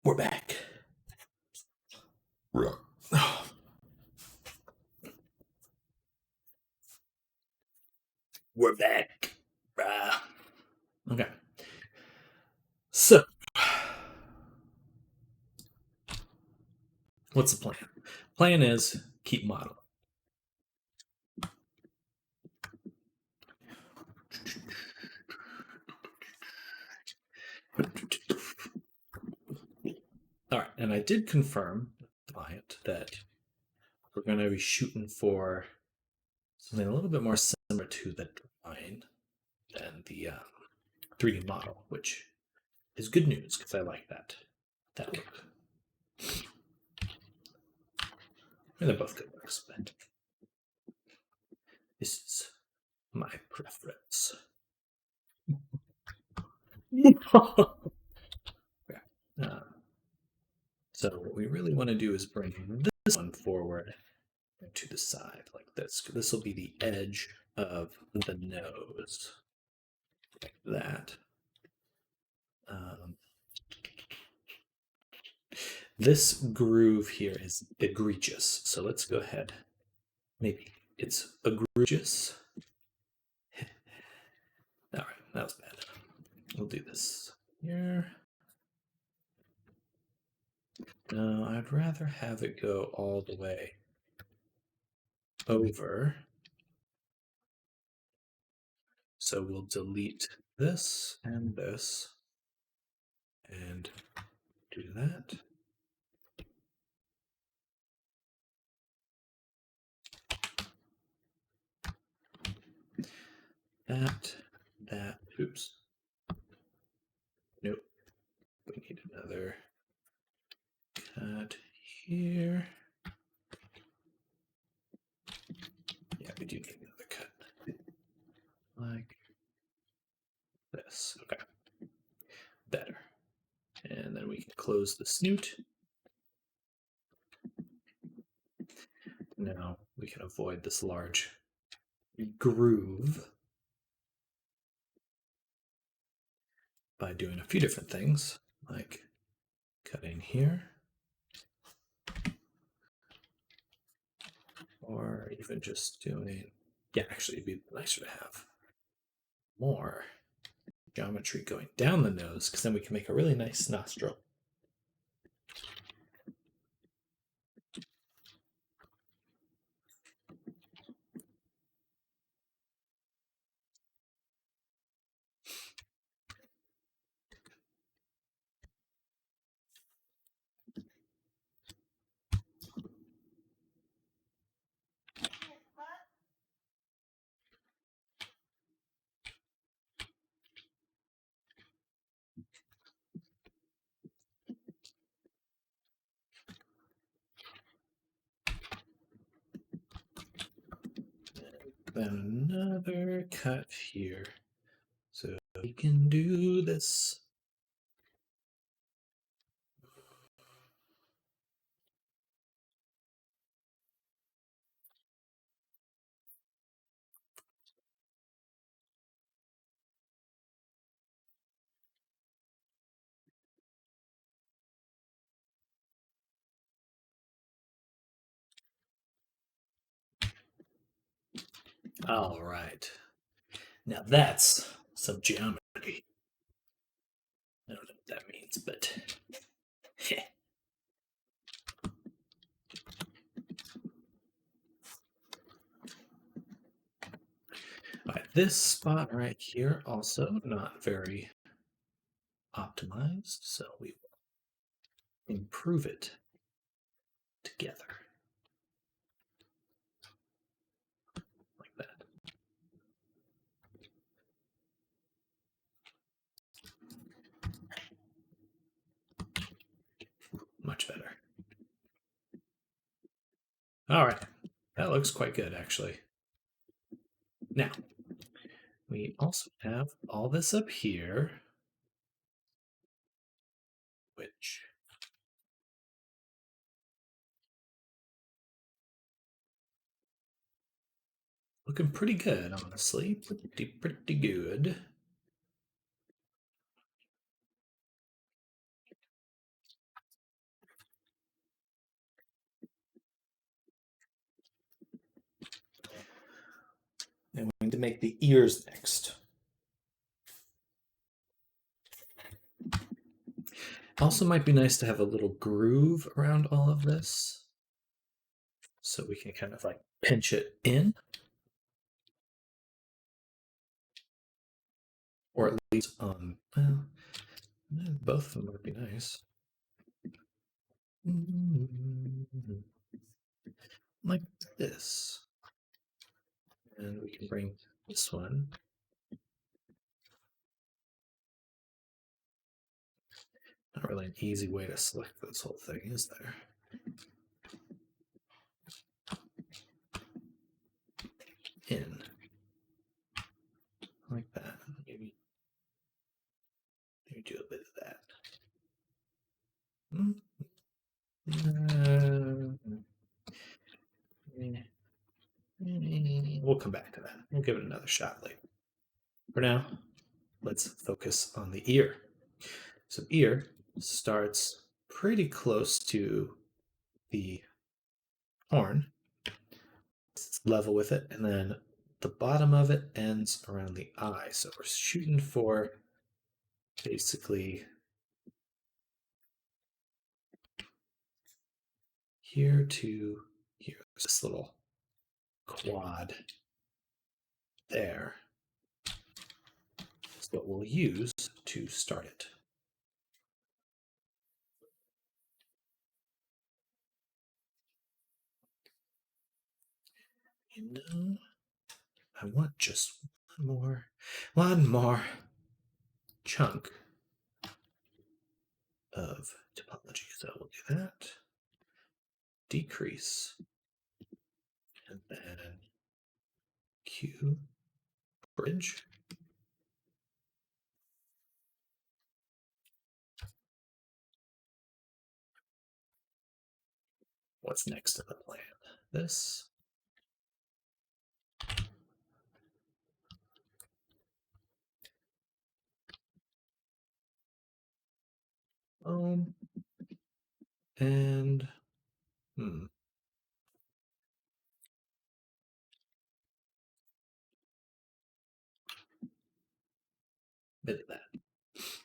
We're back. We're back. Okay. So, what's the plan? Plan is keep modeling. All right, and I did confirm with the client that we're going to be shooting for something a little bit more similar to the drawing than the 3D model, which is good news because I like that look. And they're both good looks, but this is my preference. So what we really want to do is bring this one forward to the side like this. This will be the edge of the nose, like that. This groove here is egregious, so let's go ahead. Maybe it's egregious. All right, that was bad. We'll do this here. No, I'd rather have it go all the way over. So we'll delete this and this and do that. That, oops. Nope. We need another cut here. Yeah, we do need another cut. Like this. Okay. Better. And then we can close the snoot. Now we can avoid this large groove by doing a few different things, like cutting here, or even just doing, yeah, actually it'd be nicer to have more geometry going down the nose, because then we can make a really nice nostril. Then another cut here. So we can do this. All right. Now that's some geometry. I don't know what that means, but all right, this spot right here also not very optimized, so we will improve it together. Like that. Much better. All right, that looks quite good actually. Now, we also have all this up here, which looking pretty good, honestly. Pretty good. make the ears next. Also might be nice to have a little groove around all of this, so we can kind of like pinch it in, or at least well, both of them would be nice. Like this. And we can bring this one not really an easy way to select this whole thing, is there? In. Like that. Maybe do a bit of that. We'll come back to that. We'll give it another shot later. For now, let's focus on the ear. So ear starts pretty close to the horn. It's level with it, and then the bottom of it ends around the eye. So we're shooting for basically here to here. There's this little quad there. That's what we'll use to start it. You know, I want just one more chunk of topology. So we'll do that. Decrease. And then Q bridge. What's next in the plan? This. And bit of that.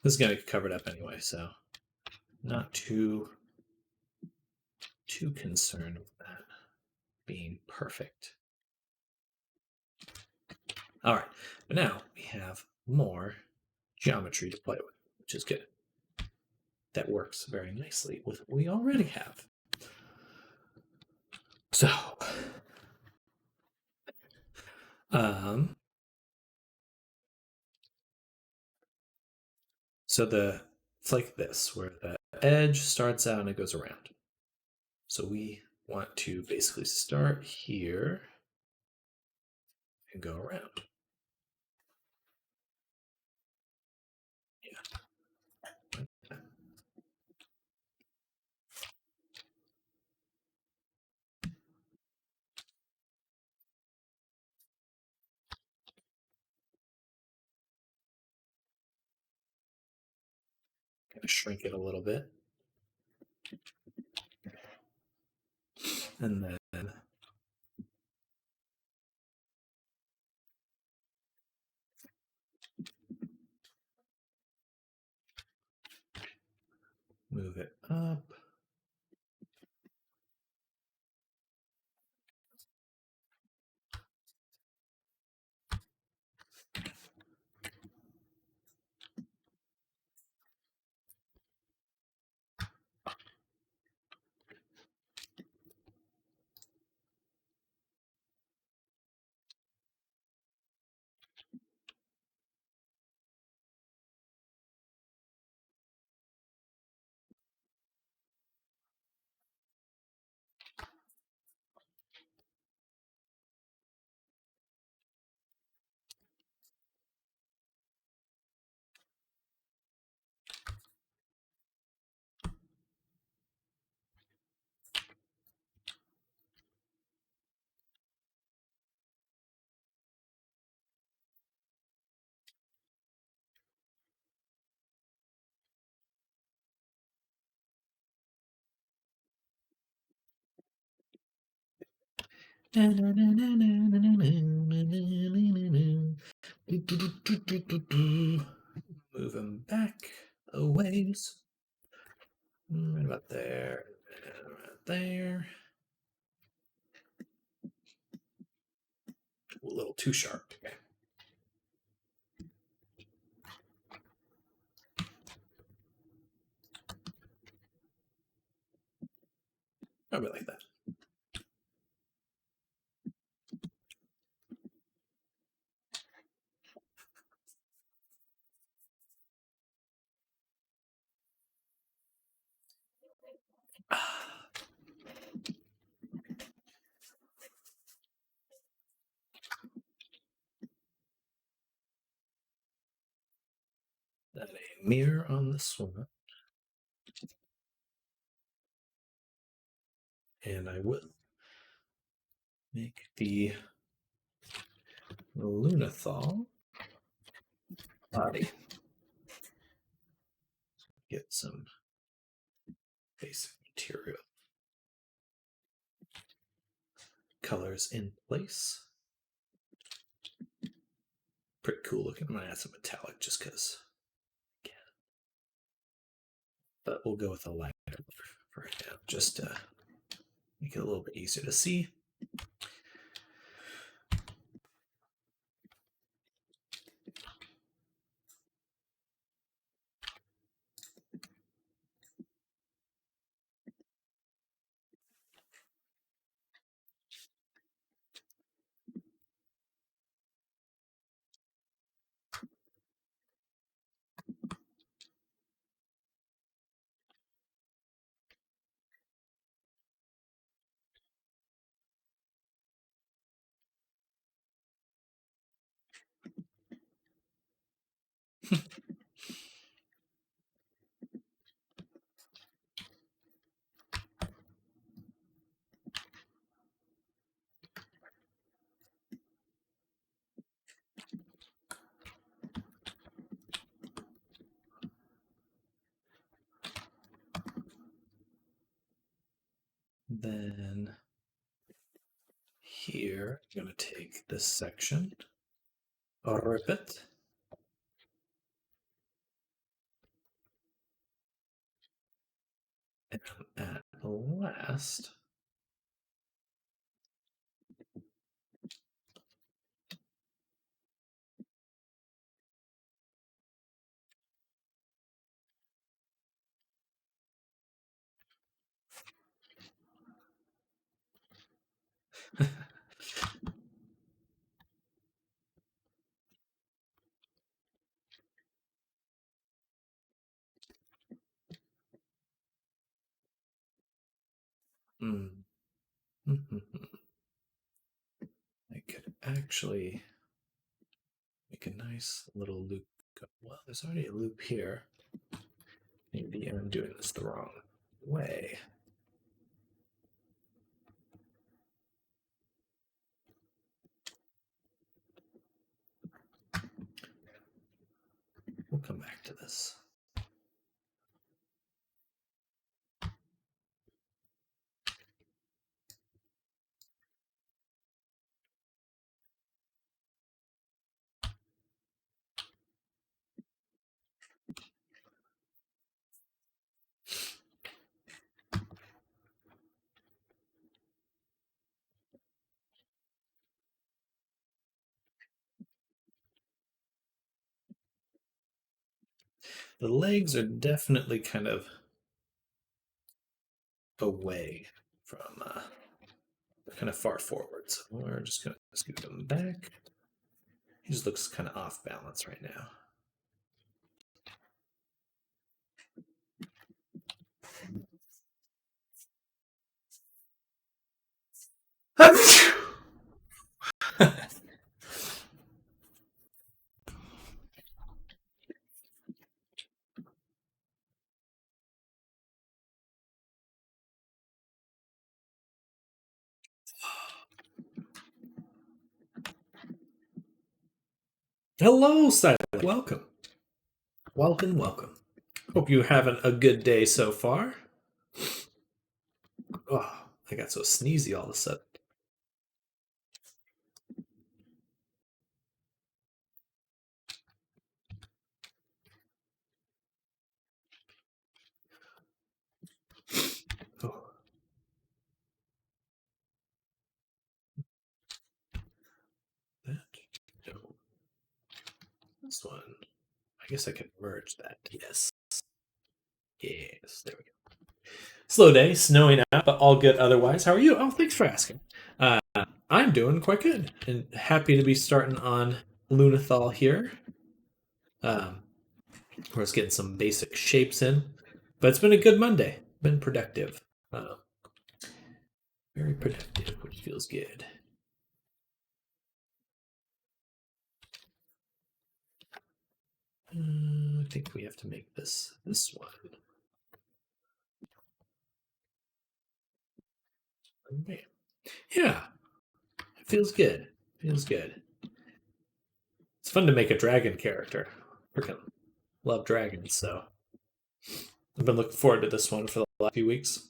This is gonna get covered up anyway, so not too concerned with that being perfect. All right, but now we have more geometry to play with, which is good. That works very nicely with what we already have. So, it's like this, where the edge starts out and it goes around. So we want to basically start here and go around. Yeah. Kind of shrink it a little bit. And then move it up. Move him back a ways. Right about there. And right there. A little too sharp. Okay. Probably like that. Then a mirror on this one. And I will make the Lunathal body. Get some basic material. Colors in place. Pretty cool looking. I'm going to add some metallic just because I can. But we'll go with a lighter for right now, just to make it a little bit easier to see. Then here, I'm going to take this section, rip it, and at last, I could actually make a nice little loop. Well, there's already a loop here. Maybe I'm doing this the wrong way. We'll come back to this. The legs are definitely kind of away from, kind of far forward. So we're just going to scoot them back. He just looks kind of off balance right now. Hello, Silent. Welcome. Welcome, welcome. Hope you're having a good day so far. Oh, I got so sneezy all of a sudden. this one. I guess I can merge that. Yes. Yes. There we go. Slow day, snowing out, but all good otherwise. How are you? Oh, thanks for asking. Uh, I'm doing quite good and happy to be starting on Lunathal here. We're just getting some basic shapes in, but it's been a good Monday. Been productive. Very productive, which feels good. I think we have to make this one. Okay. Yeah, it feels good. Feels good. It's fun to make a dragon character. Freaking love dragons, so I've been looking forward to this one for the last few weeks.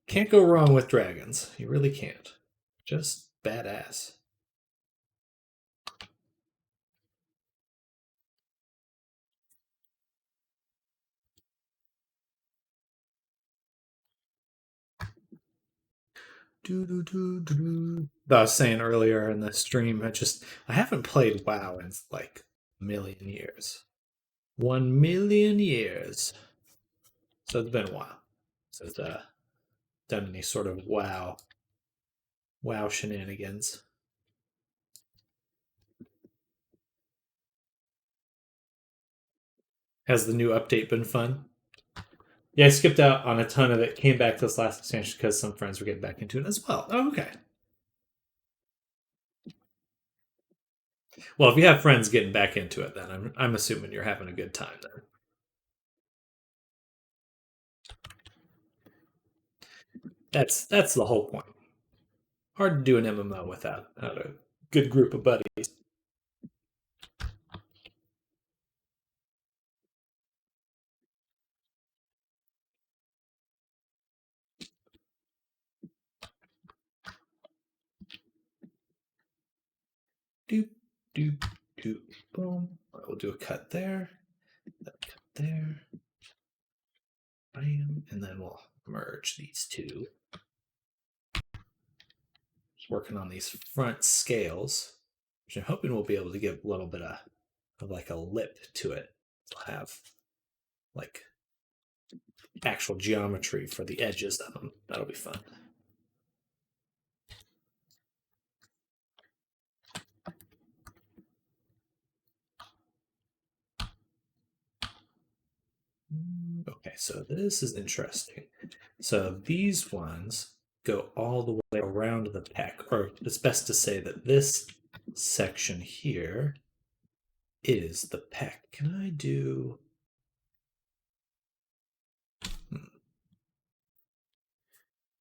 Can't go wrong with dragons. You really can't. Just badass. I was saying earlier in the stream, I haven't played WoW in like a million years. 1 million years. So it's been a while since done any sort of WoW shenanigans. Has the new update been fun? Yeah, I skipped out on a ton of it. Came back to this last expansion because some friends were getting back into it as well. Oh, okay. Well, if you have friends getting back into it, then I'm assuming you're having a good time then. That's the whole point. Hard to do an MMO without a good group of buddies. Doop doop doop boom. All right, we'll do a cut there. Cut there. Bam, and then we'll merge these two. Just working on these front scales, which I'm hoping we'll be able to give a little bit of like a lip to it. We'll have like actual geometry for the edges of them. That'll be fun. Okay, so this is interesting. So these ones go all the way around the peck, or it's best to say that this section here is the peck. Can I do...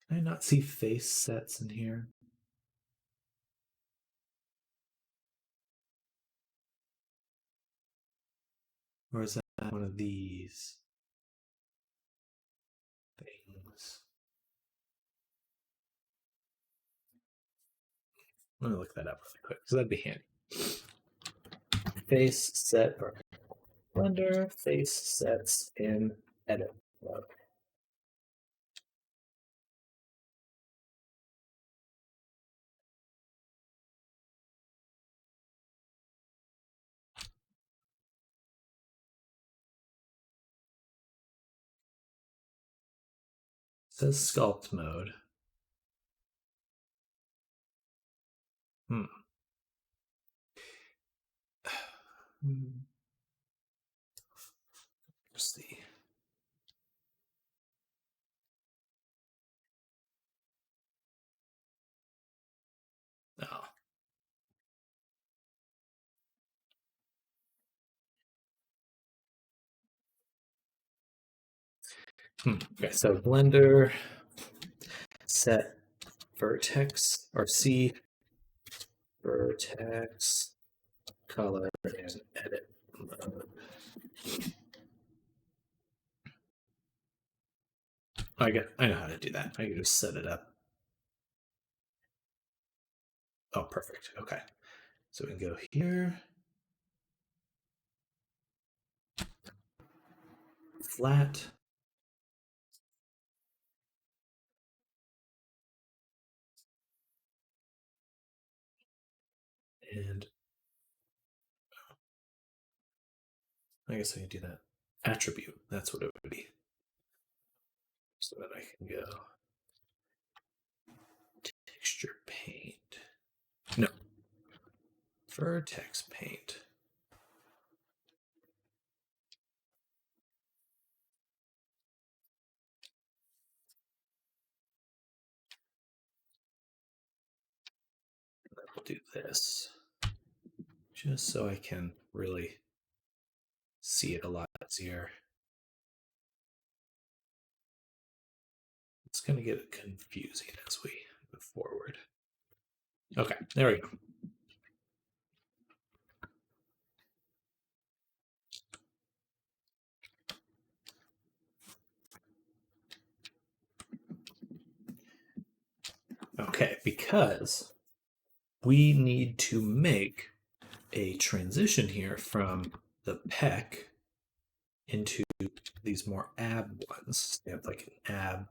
Can I not see face sets in here? Or is that one of these things? I'm gonna look that up really quick because that'd be handy. Face set or Blender face sets in edit mode. It says sculpt mode. Hmm. Let's see. Oh. Okay, so Blender set vertex or C vertex color and edit mode. I know how to do that. I can just set it up. Oh, perfect. Okay. So we can go here. flat. And I guess I can do that. Attribute, that's what it would be. So that I can go texture paint. No. Vertex paint. I'll do this just so I can really see it a lot easier. It's going to get confusing as we move forward. Okay, there we go. Okay, because we need to make a transition here from the pec into these more ab ones. They have like an ab.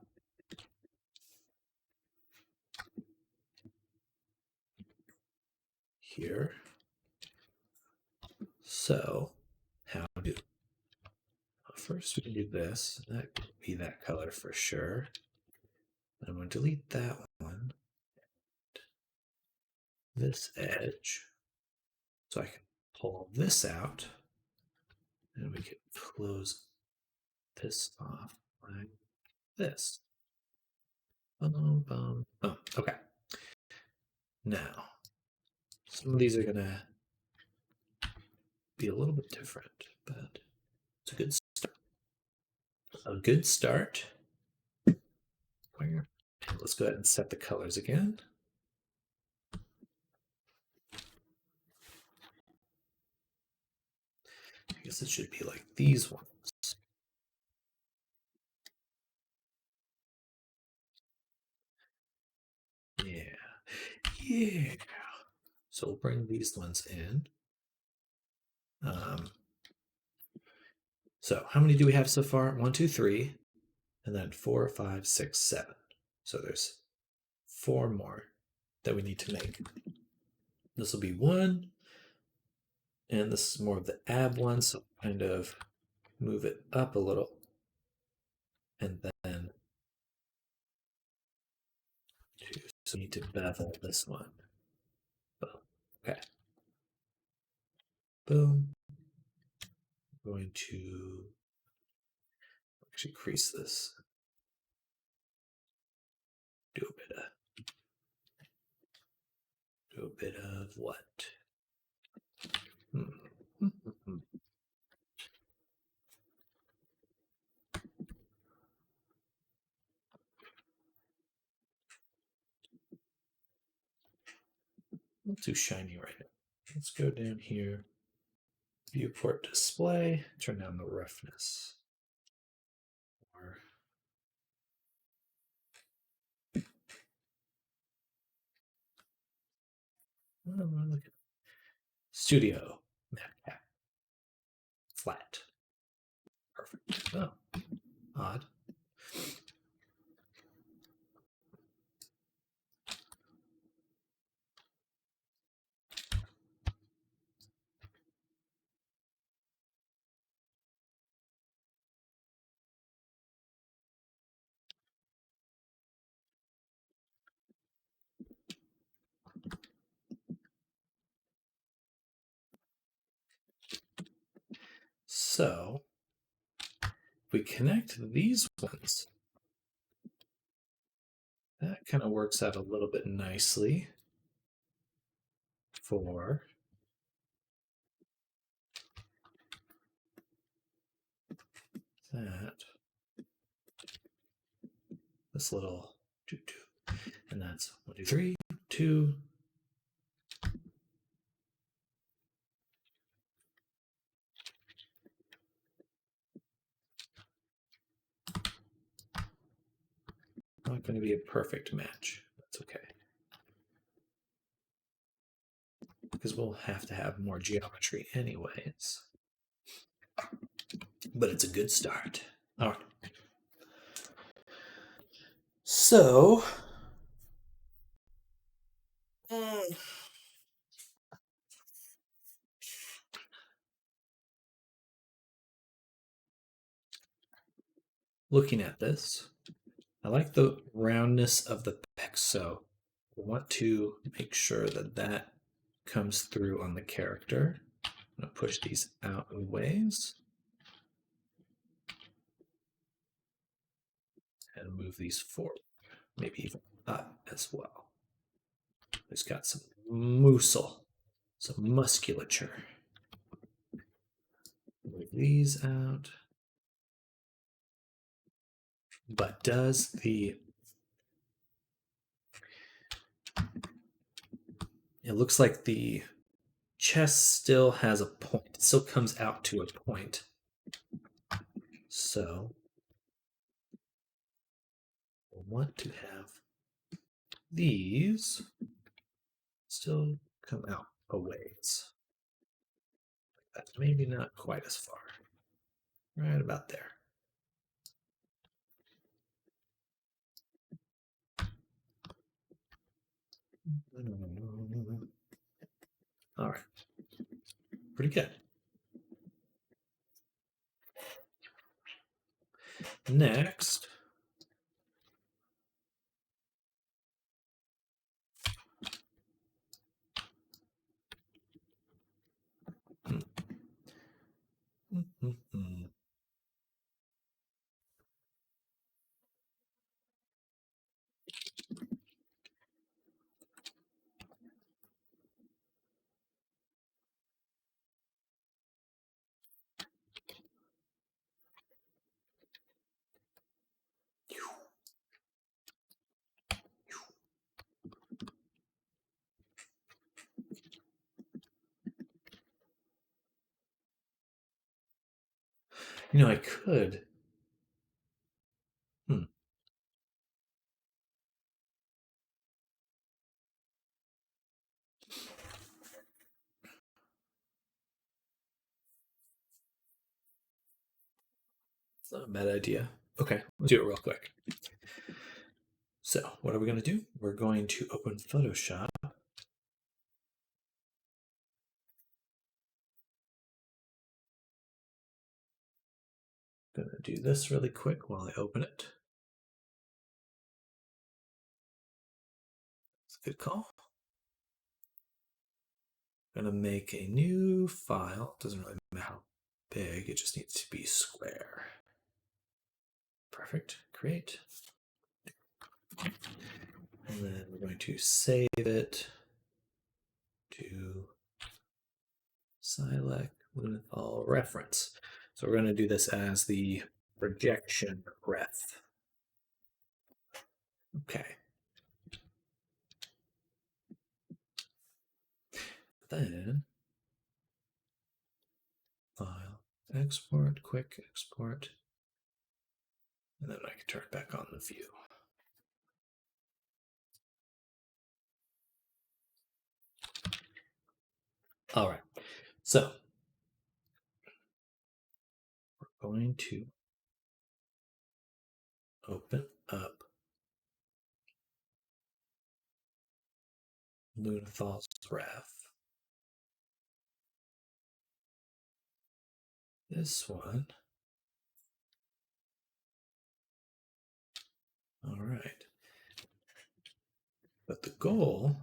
Here. So, how do first we can do this. That could be that color for sure. I'm going to delete that one. This edge. So I can pull this out. And we can close this off like this. Boom, boom, boom. Okay. Now, some of these are going to be a little bit different, but it's a good start. A good start. Let's go ahead and set the colors again. I guess it should be like these ones. Yeah. Yeah. So we'll bring these ones in. So how many do we have so far? 1, 2, 3, and then 4, 5, 6, 7. So there's 4 more that we need to make. This will be 1, and this is more of the ab one, so kind of move it up a little, and then 2. So we need to bevel this one. Boom. Okay. Boom. I'm going to actually crease this. Do a bit of what? Not too shiny right now. Let's go down here. Viewport display. Turn down the roughness. Or what am I looking at? Studio Map flat. Perfect. Oh, odd. So if we connect these ones, that kind of works out a little bit nicely for that. This little 2, 2. And that's 1, 2, 3, 2. Not going to be a perfect match. That's okay. Because we'll have to have more geometry anyways. But it's a good start. All right. So, looking at this, I like the roundness of the pecs, so I want to make sure that that comes through on the character. I'm going to push these out a ways and move these forward, maybe even up as well. It's got some muscle, some musculature. Move these out. But does the... It looks like the chest still has a point. It still comes out to a point. So we'll want to have these still come out a ways. That's maybe not quite as far. Right about there. All right. Pretty good. Next, I could. It's not a bad idea. Okay, let's do it real quick. So, what are we going to do? We're going to open Photoshop. I'm going to do this really quick while I open it. It's a good call. I'm going to make a new file. It doesn't really matter how big, it just needs to be square. Perfect. Create. And then we're going to save it to Silac Lunathal reference. So we're going to do this as the projection ref. Okay. Then file, export, quick export, and then I can turn it back on the view. All right, so we're going to open up Lunathal's ref. This one. All right. But the goal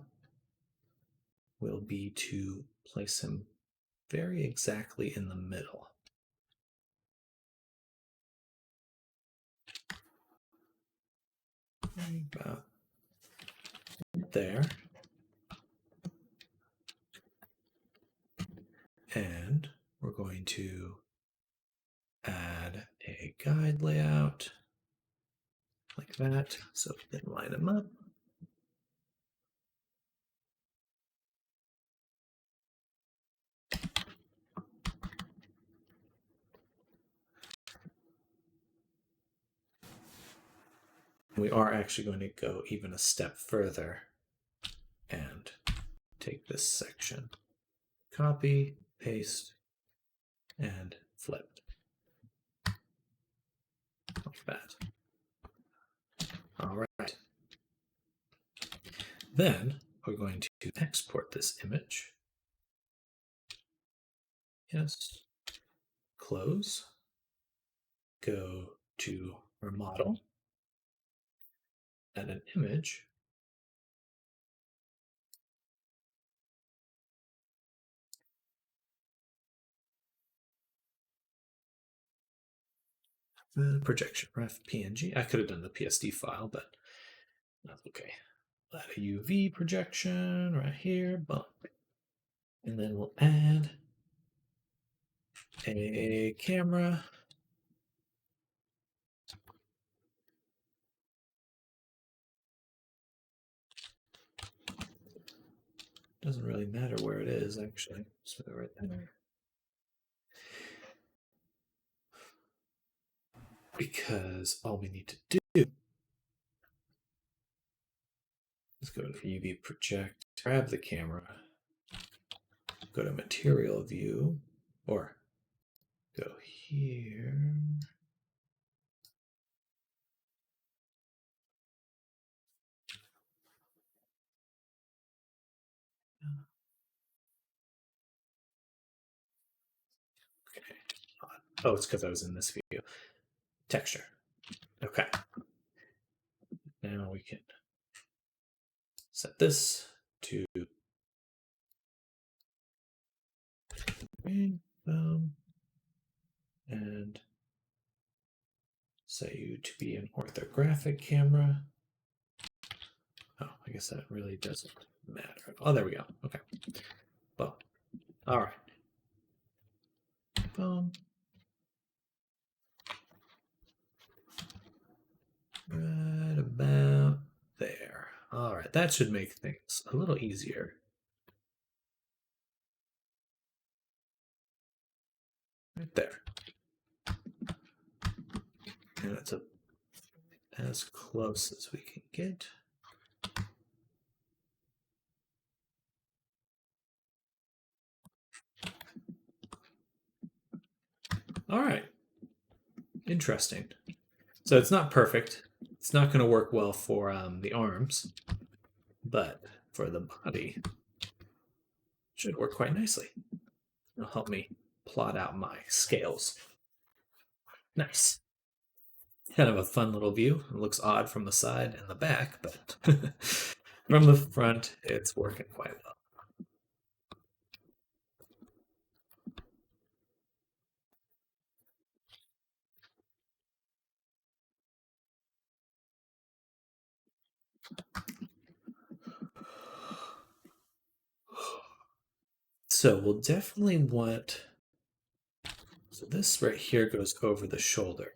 will be to place him very exactly in the middle. About there. And we're going to add a guide layout like that, so we can line them up. We are actually going to go even a step further and take this section, copy, paste, and flip. like that. All right. Then we're going to export this image. Yes. Close. Go to our model. Add an image. Projection ref PNG. I could have done the PSD file, but that's okay. Add a UV projection right here. Bump. And then we'll add a camera. Doesn't really matter where it is, actually. Just put it right there. Because all we need to do is go to UV project, grab the camera, go to material view, or go here. Okay. Oh, it's because I was in this view. Texture. Okay. Now we can set this to and set you to be an orthographic camera. Oh, I guess that really doesn't matter. Oh, there we go. Okay. Boom. All right. Boom. Right about there. All right. That should make things a little easier. Right there. And it's as close as we can get. All right. Interesting. So it's not perfect. It's not going to work well for the arms, but for the body, it should work quite nicely. It'll help me plot out my scales. Nice. Kind of a fun little view. It looks odd from the side and the back, but from the front, it's working quite well. So we'll definitely want, so this right here goes over the shoulder.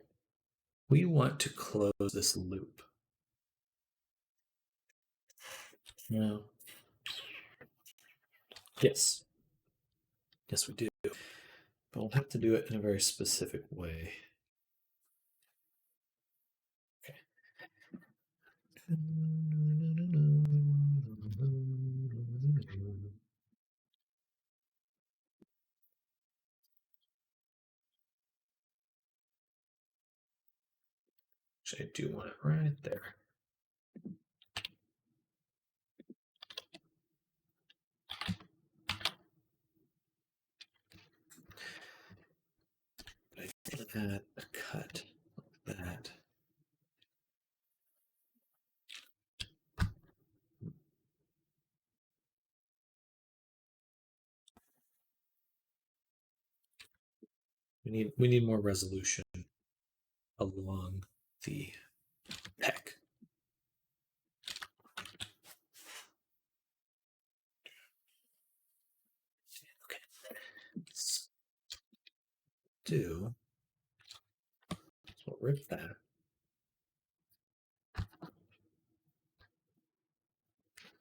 We want to close this loop. No. Yes. Yes, we do. But we'll have to do it in a very specific way. Okay. Actually, I do want it right there. Add a cut like that. We need more resolution along the pec. Okay. Let's do. So we'll rip that.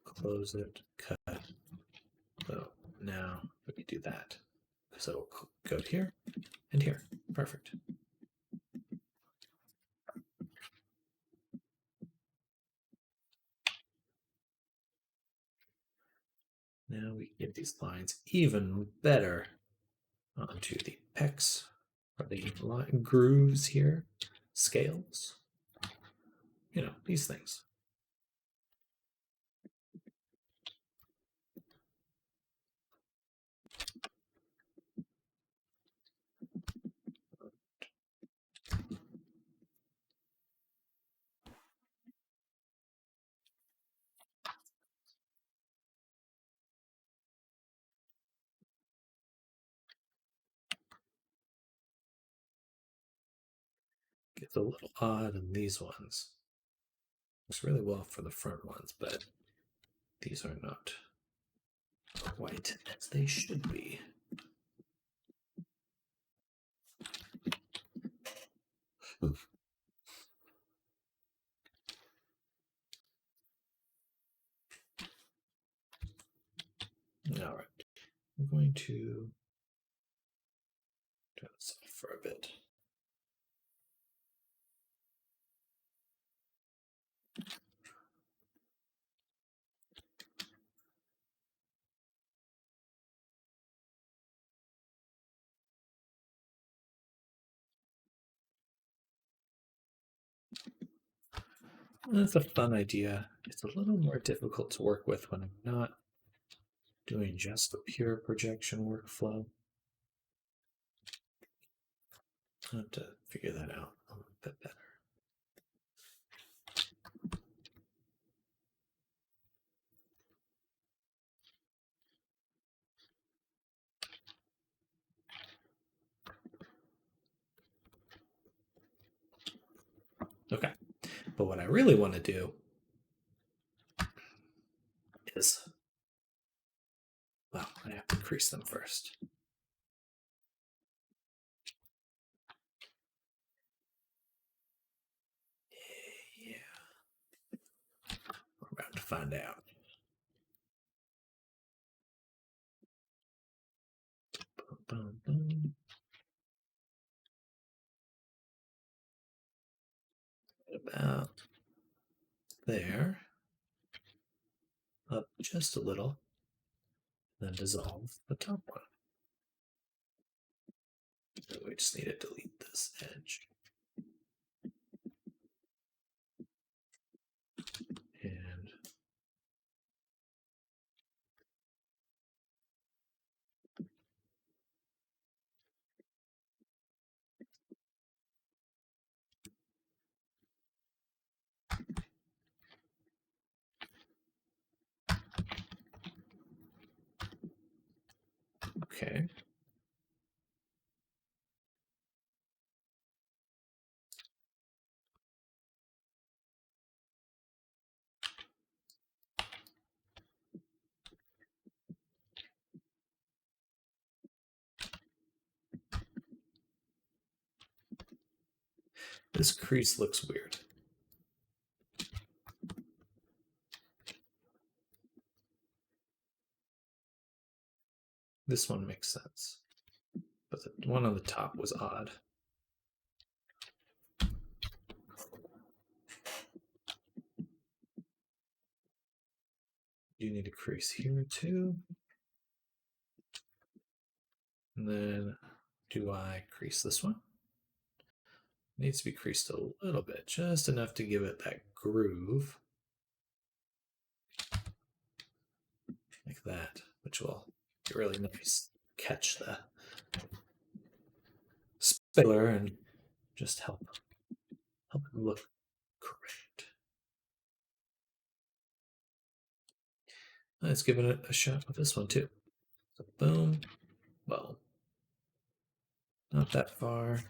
Close it, cut. So now we can do that. So it'll go here and here. Perfect. Now we get these lines even better onto the pecs, or the grooves here. scales, these things. Gets a little odd in these ones. Works really well for the front ones, but these are not quite as they should be. All right, I'm going to turn this off for a bit. That's a fun idea. It's a little more difficult to work with when I'm not doing just the pure projection workflow. I'll have to figure that out a little bit better. Okay, but what I really want to do is, well, I have to crease them first. Yeah, we're about to find out. Boom, boom, boom. About there, up just a little, then dissolve the top one. So we just need to delete this edge. And okay. This crease looks weird. This one makes sense, but the one on the top was odd. You need a crease here too. And then do I crease this one? It needs to be creased a little bit, just enough to give it that groove. Like that, which will be really nice. Catch the spiller and just help it look correct. Let's give it a shot with this one too. So boom, well, not that far.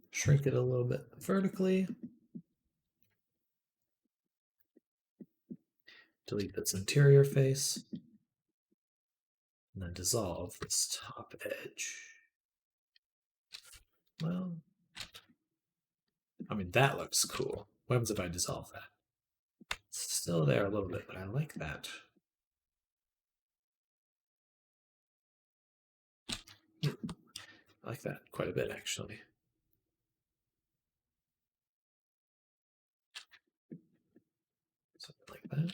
Shrink it a little bit vertically. Delete its interior face. And then dissolve this top edge. Well, I mean, that looks cool. What happens if I dissolve that? It's still there a little bit, but I like that. I like that quite a bit, actually. Something like that.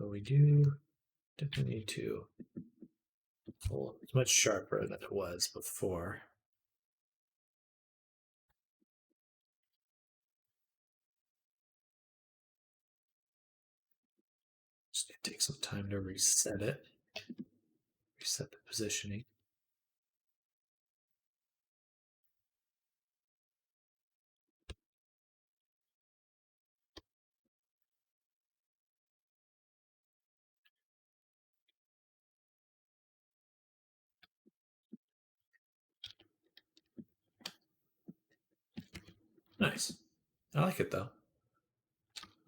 we do definitely need to. Well, it's much sharper than it was before. Just need to take some time to reset it, reset the positioning. Nice. I like it though.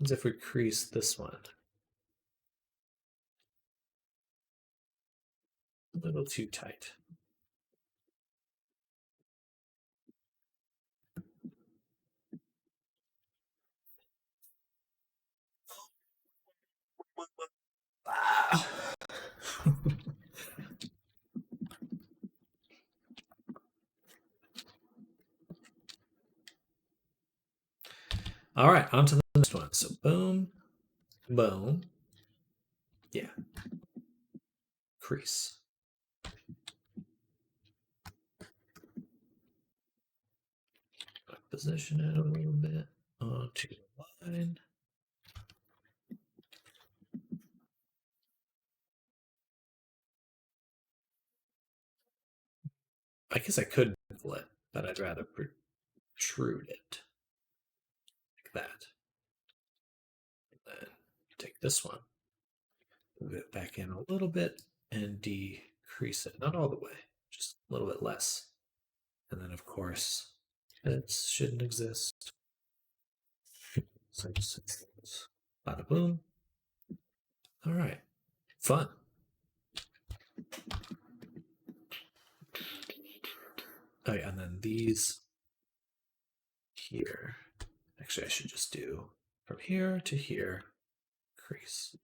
As if we crease this one. A little too tight. Ah. All right, on to the next one. So boom, boom. Yeah. Crease. Position it a little bit onto the line. I guess I could bevel it, but I'd rather protrude it like that. And then take this one, move it back in a little bit, and decrease it. Not all the way, just a little bit less. And then, of course, it shouldn't exist. So just bada boom. All right, fun. Oh yeah, and then these here. Actually, I should just do from here to here, crease.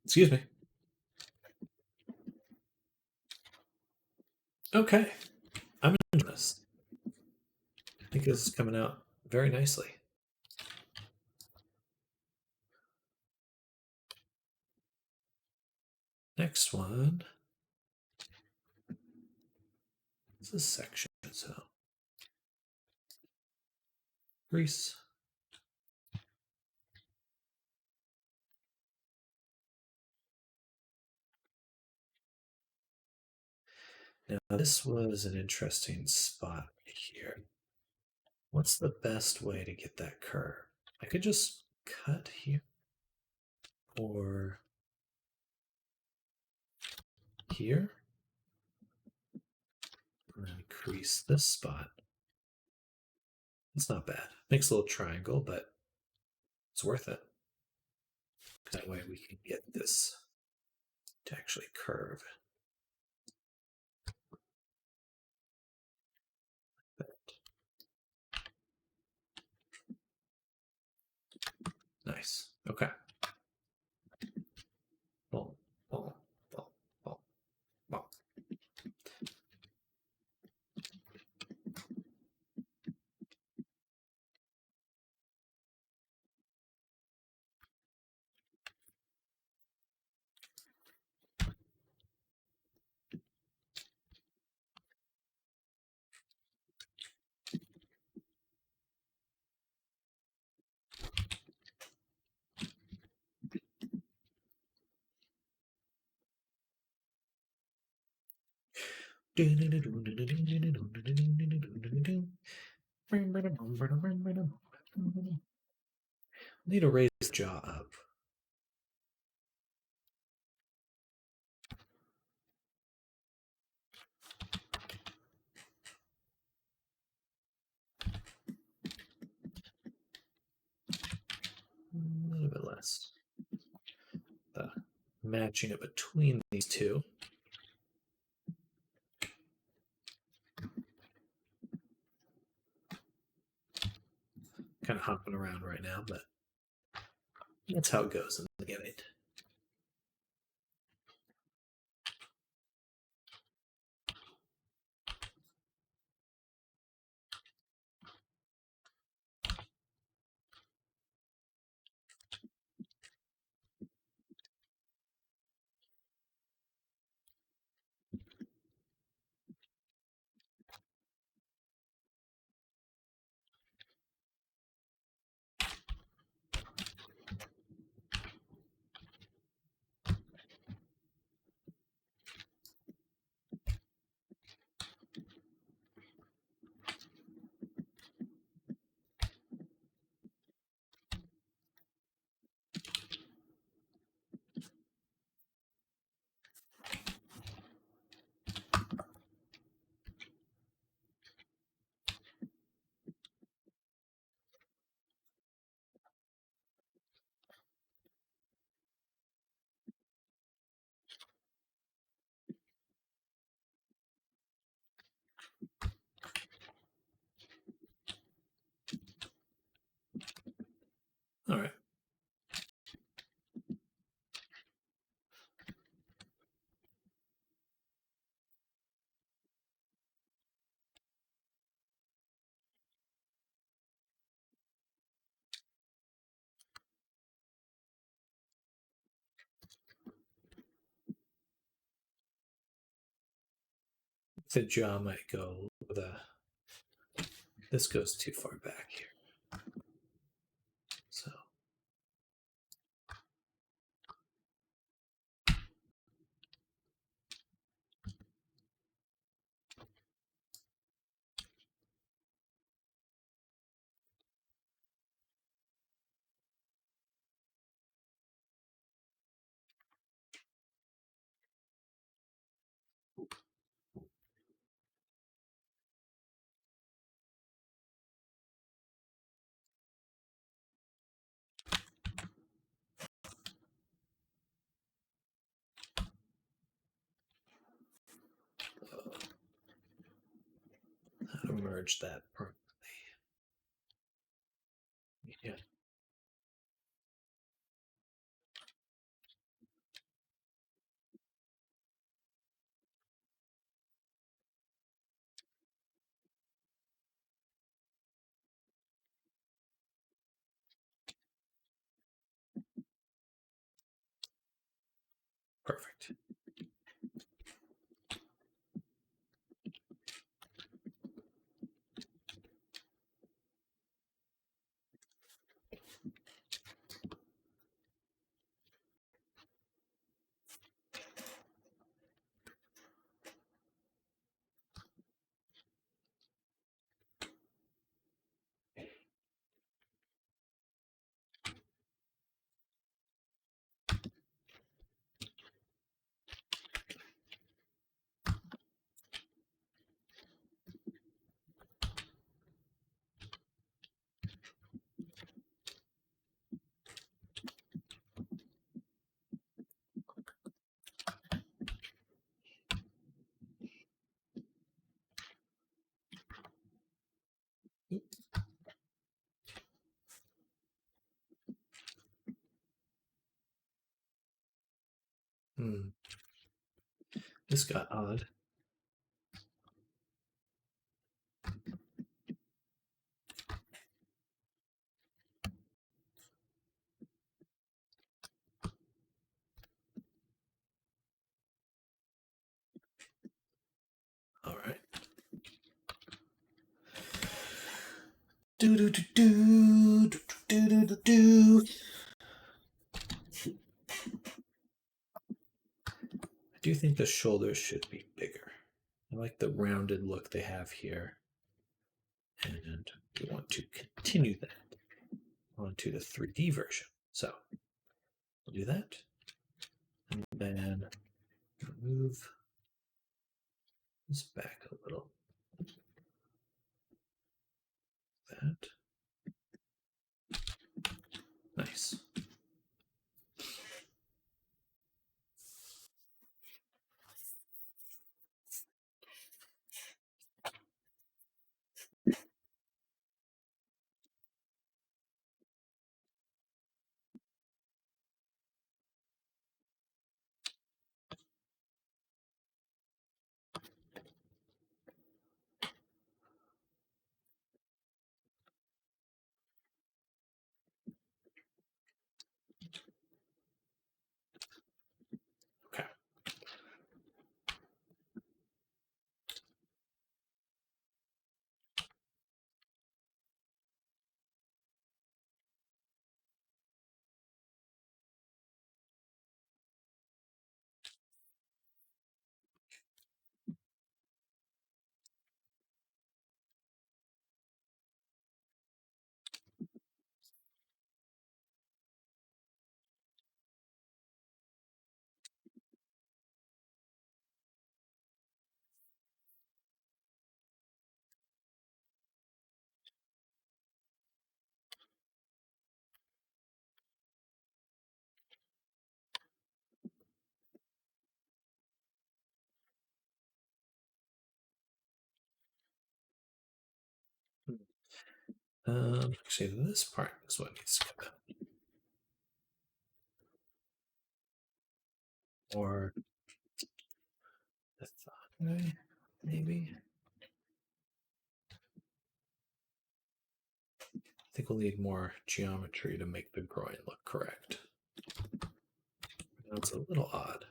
Excuse me. Okay, I'm enjoying this. I think this is coming out very nicely. Next one is this section. So, crease. Now, this was an interesting spot here. What's the best way to get that curve? I could just cut here or here and then crease this spot. It's not bad. Makes a little triangle, but it's worth it. That way we can get this to actually curve. Nice. Okay. Boom, boom, boom, boom, boom. Need to raise the jaw up. A little bit less. The matching it between these two. Kind of hopping around right now, but That's how it goes in the beginning. All right. The jaw might go with a. This goes too far back here. So how to merge that permanently. Yeah. Perfect. Hmm. This got odd. All right. Do do do do do do do do do. I do think the shoulders should be bigger. I like the rounded look they have here. And we want to continue that onto the 3D version. So we'll do that. And then move this back a little. That. Nice. Actually, this part is what needs to come out. Or the thigh, maybe. I think we'll need more geometry to make the groin look correct. Now it's a little odd.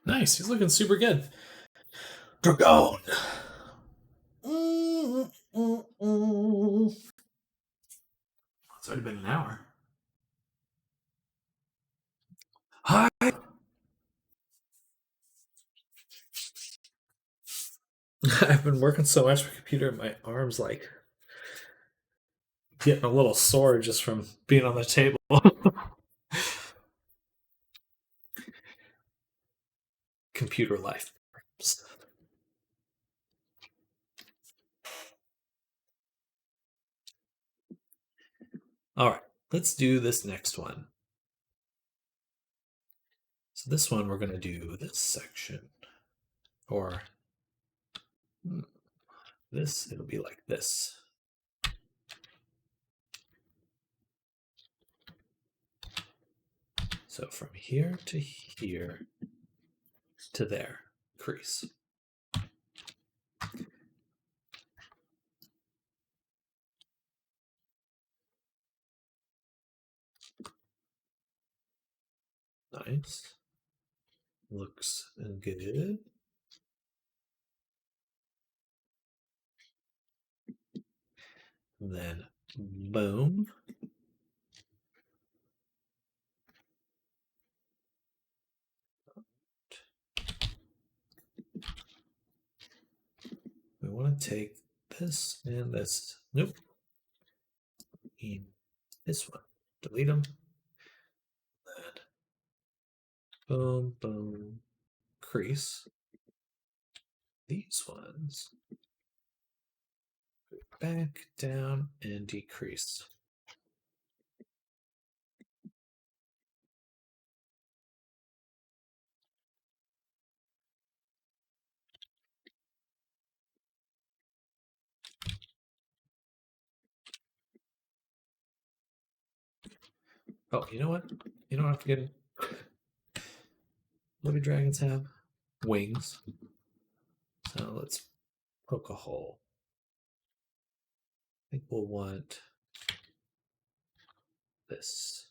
Nice, he's looking super good. Dragon! It's already been an hour. Hi! I've been working so much with the computer, my arm's like getting a little sore just from being on the table. Computer life. All right, let's do this next one. So this one we're going to do this section, or this, it'll be like this. So from here to here to there, crease. Nice. Looks good. And then boom. We want to take this and this. Nope. And this one. Delete them. And boom, boom. Crease. These ones. Back, down, and decrease. Oh, you know what? You don't have to get. What do dragons have? Wings. So let's poke a hole. I think we'll want this.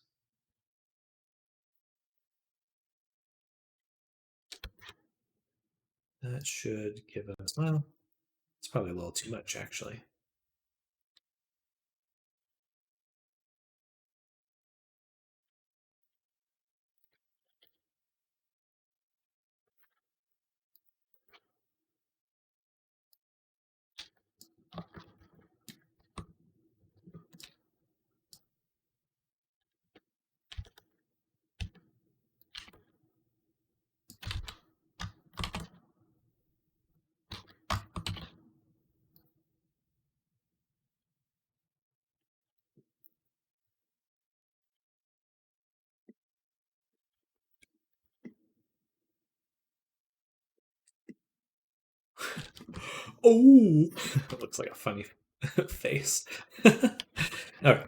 That should give us, well, it's probably a little too much actually. Oh, looks like a funny face. Okay.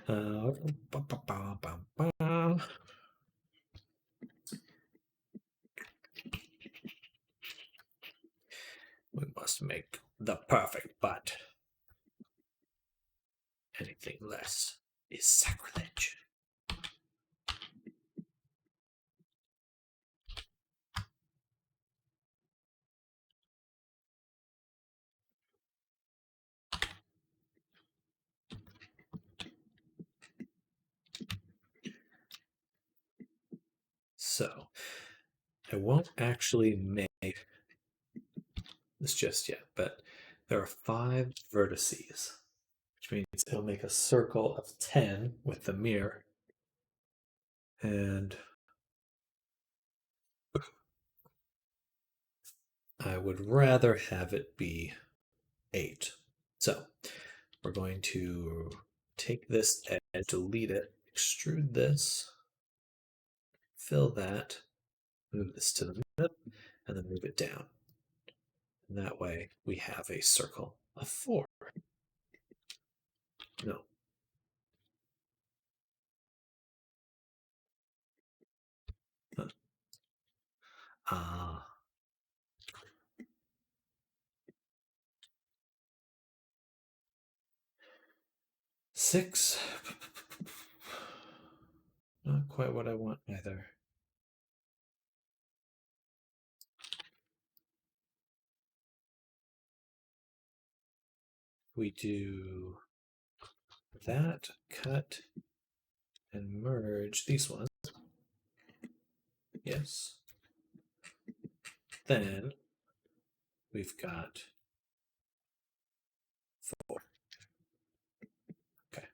Ba, ba, ba, ba, ba. We must make the perfect butt. Anything less is sacrilege. So, I won't actually make this just yet, but there are 5 vertices, which means it'll make a circle of 10 with the mirror. And I would rather have it be 8. So we're going to take this edge, delete it, extrude this, fill that, move this to the middle, and then move it down. And that way we have a circle of 4. No. Ah. 6. Not quite what I want either. We do that, cut, and merge these ones. Yes. Then we've got 4. Okay.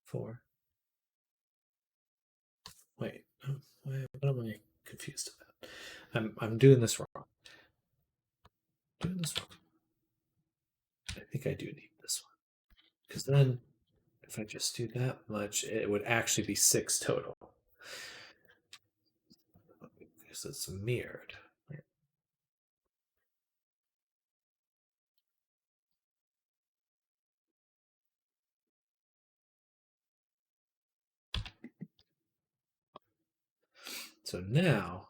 Four. Wait. What am I confused about? I'm doing this wrong. Doing this wrong. I think I do need this one. Because then if I just do that much, it would actually be 6 total. Because it's mirrored. So now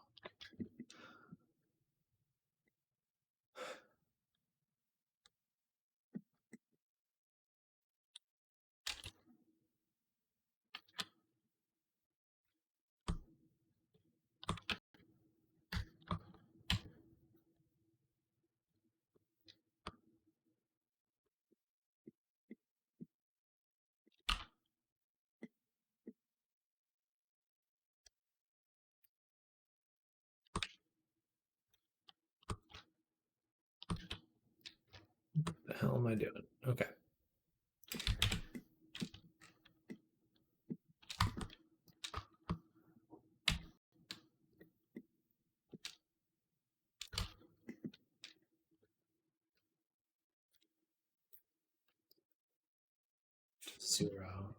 the hell am I doing? Okay. Zero.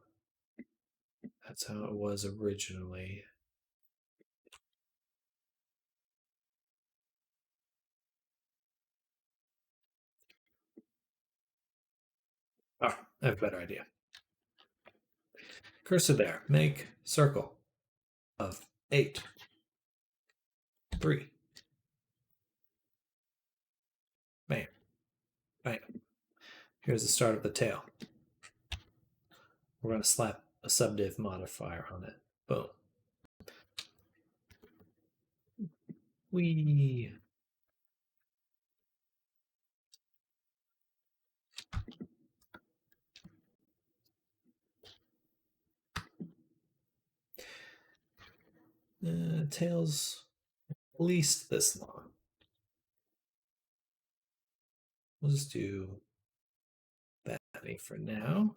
That's how it was originally. Oh, I have a better idea. Cursor there. Make circle of 8. 3. Bam. Bam. Here's the start of the tail. We're going to slap a subdiv modifier on it. Boom. Whee. Tail's at least this long. We'll just do that for now.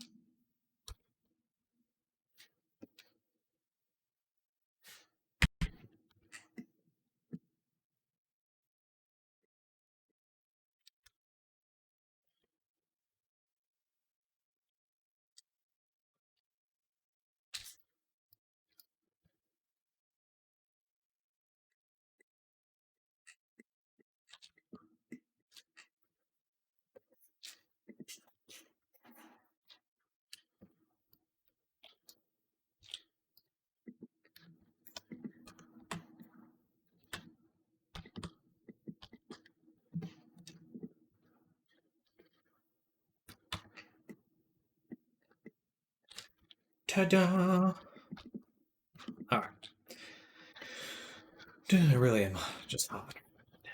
Ta-da! All right. I really am just hopping now.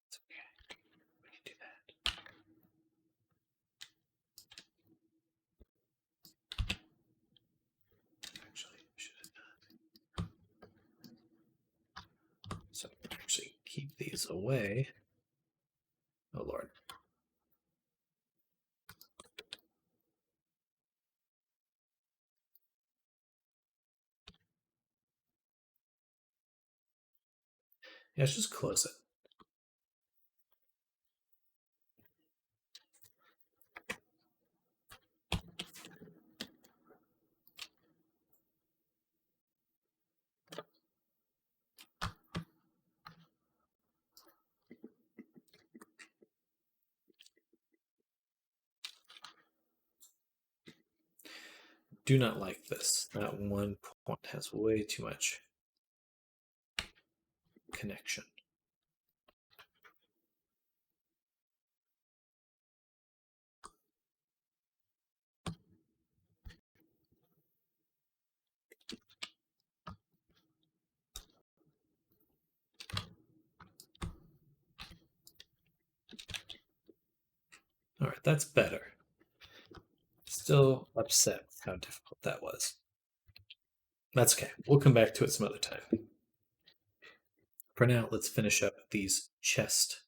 It's okay. We can do that. Actually, we should have done. So actually keep these away. Oh Lord. Yeah, let's just close it. Do not like this. That one point has way too much connection. All right, that's better. Still upset with how difficult that was. That's okay. We'll come back to it some other time. For now, let's finish up these chest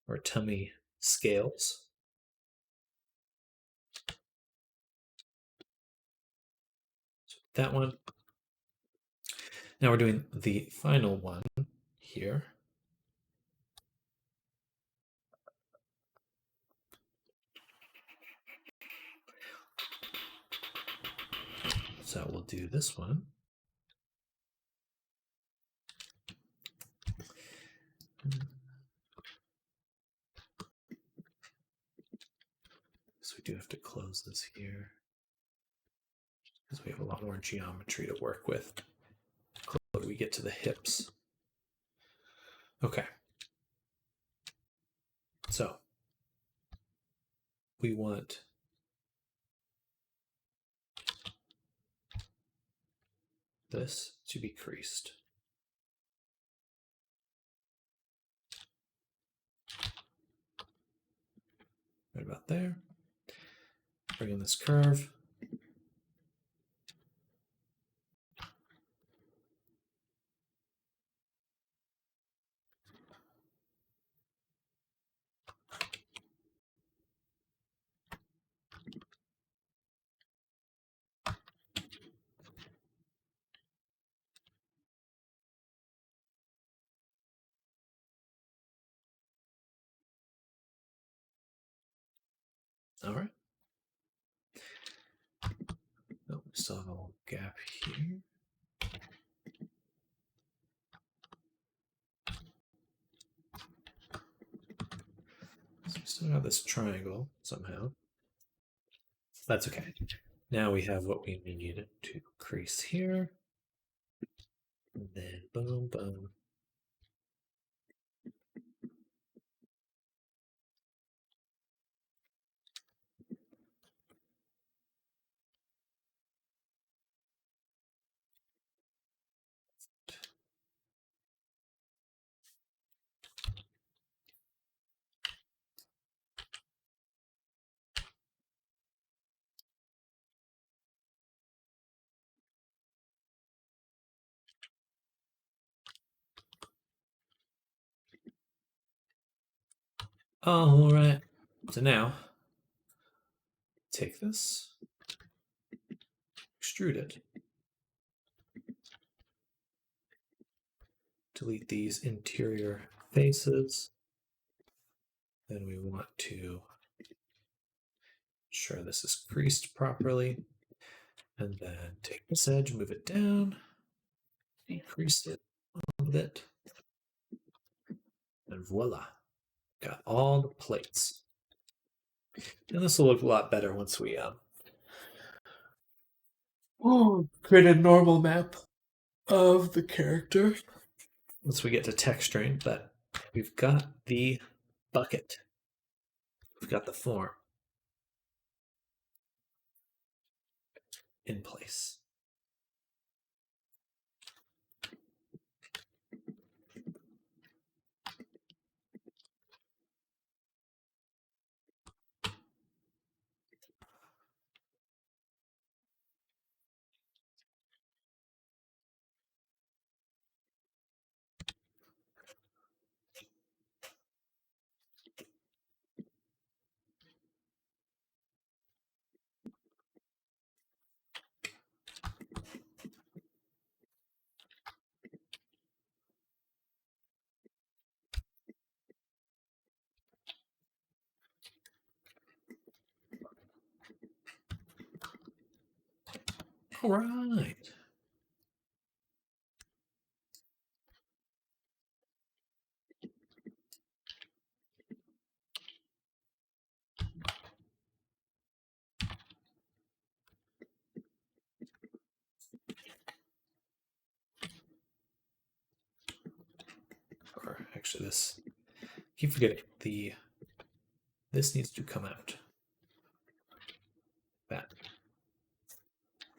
or tummy scales. So that one. Now we're doing the final one here. So we'll do this one. So we do have to close this here because we have a lot more geometry to work with. Close we get to the hips. Okay. So we want this to be creased. Right about there. Bring in this curve. All right. Oh, we still have a little gap here. So we still have this triangle somehow. That's okay. Now we have what we need to crease here. And then boom, boom. All right. So now, take this, extrude it, delete these interior faces. Then we want to ensure this is creased properly. And then take this edge, move it down, decrease it a little bit. And voila, got all the plates. And this will look a lot better once we create a normal map of the character. Once we get to texturing, but we've got the bucket. We've got the form in place. All right. Or actually, this, keep forgetting, this needs to come out. That.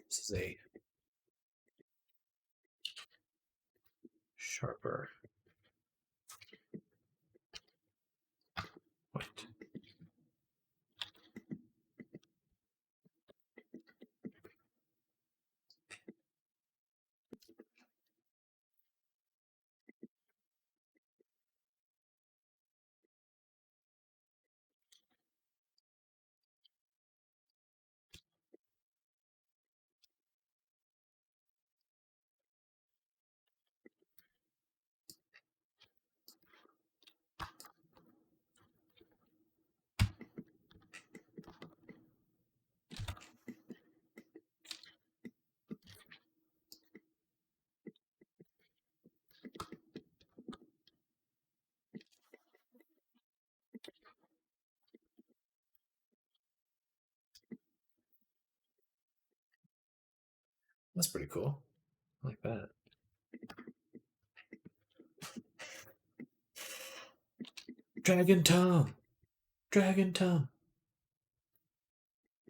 This is a sharper point. That's pretty cool. I like that. Dragon Tom! Dragon Tom!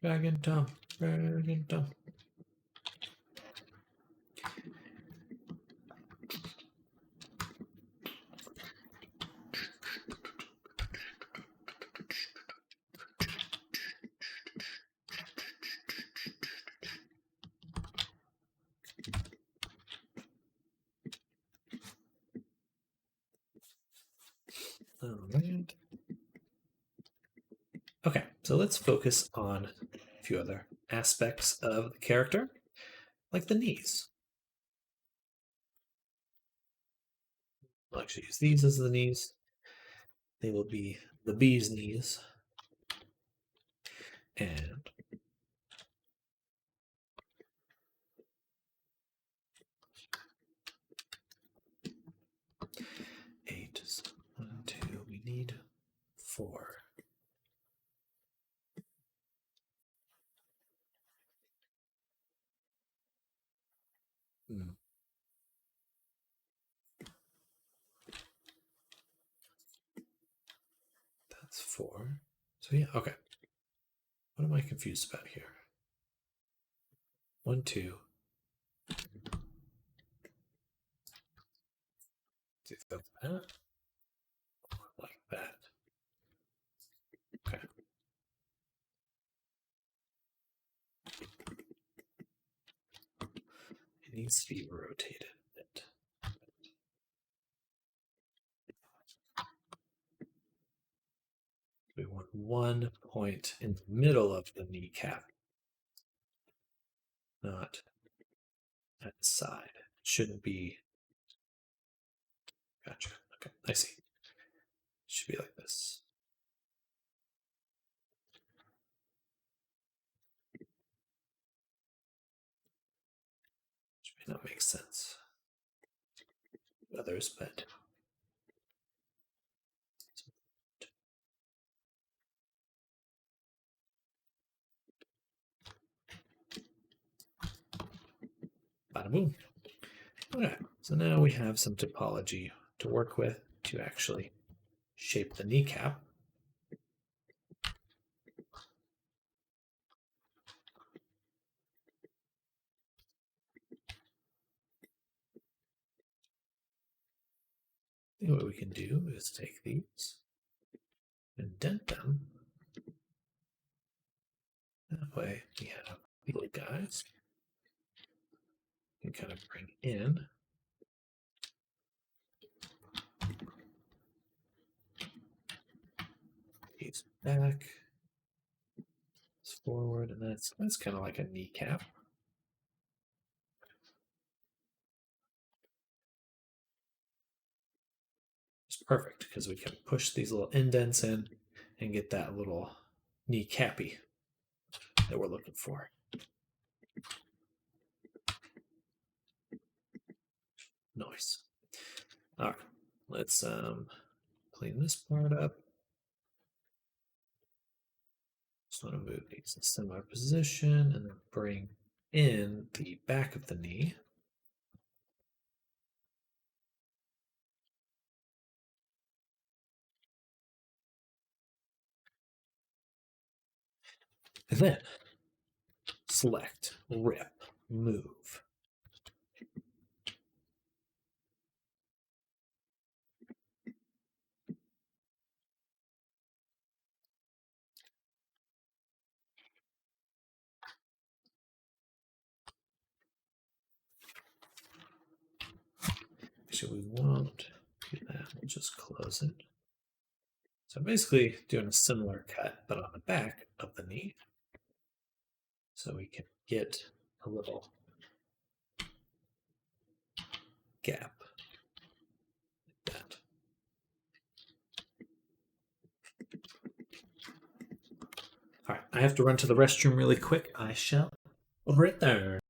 Dragon Tom! Dragon Tom! All right. Okay, so let's focus on a few other aspects of the character, like the knees. I'll actually use these as the knees. They will be the bee's knees. And eight. So 1, 2, we need 4. Hmm. That's 4. So yeah, okay. What am I confused about here? 1, 2. See if that's that. Like that. Okay. It needs to be rotated a bit. We want 1 point in the middle of the kneecap, not at the side. It shouldn't be. Gotcha. Okay, I see. It should be like this. Which may not make sense to others, but bada boom. Okay, so now we have some topology to work with to actually shape the kneecap. And what we can do is take these, indent them. That way we have these little guys. You can kind of bring in. These back, forward, and that's kind of like a kneecap. It's perfect because we can push these little indents in and get that little kneecappy that we're looking for. Nice. All right, let's clean this part up. Just want to move these in similar position and then bring in the back of the knee. And then select, rip, move. Actually, we won't do that. We'll just close it. So basically doing a similar cut, but on the back of the knee. So we can get a little gap like that. All right, I have to run to the restroom really quick. I shall return.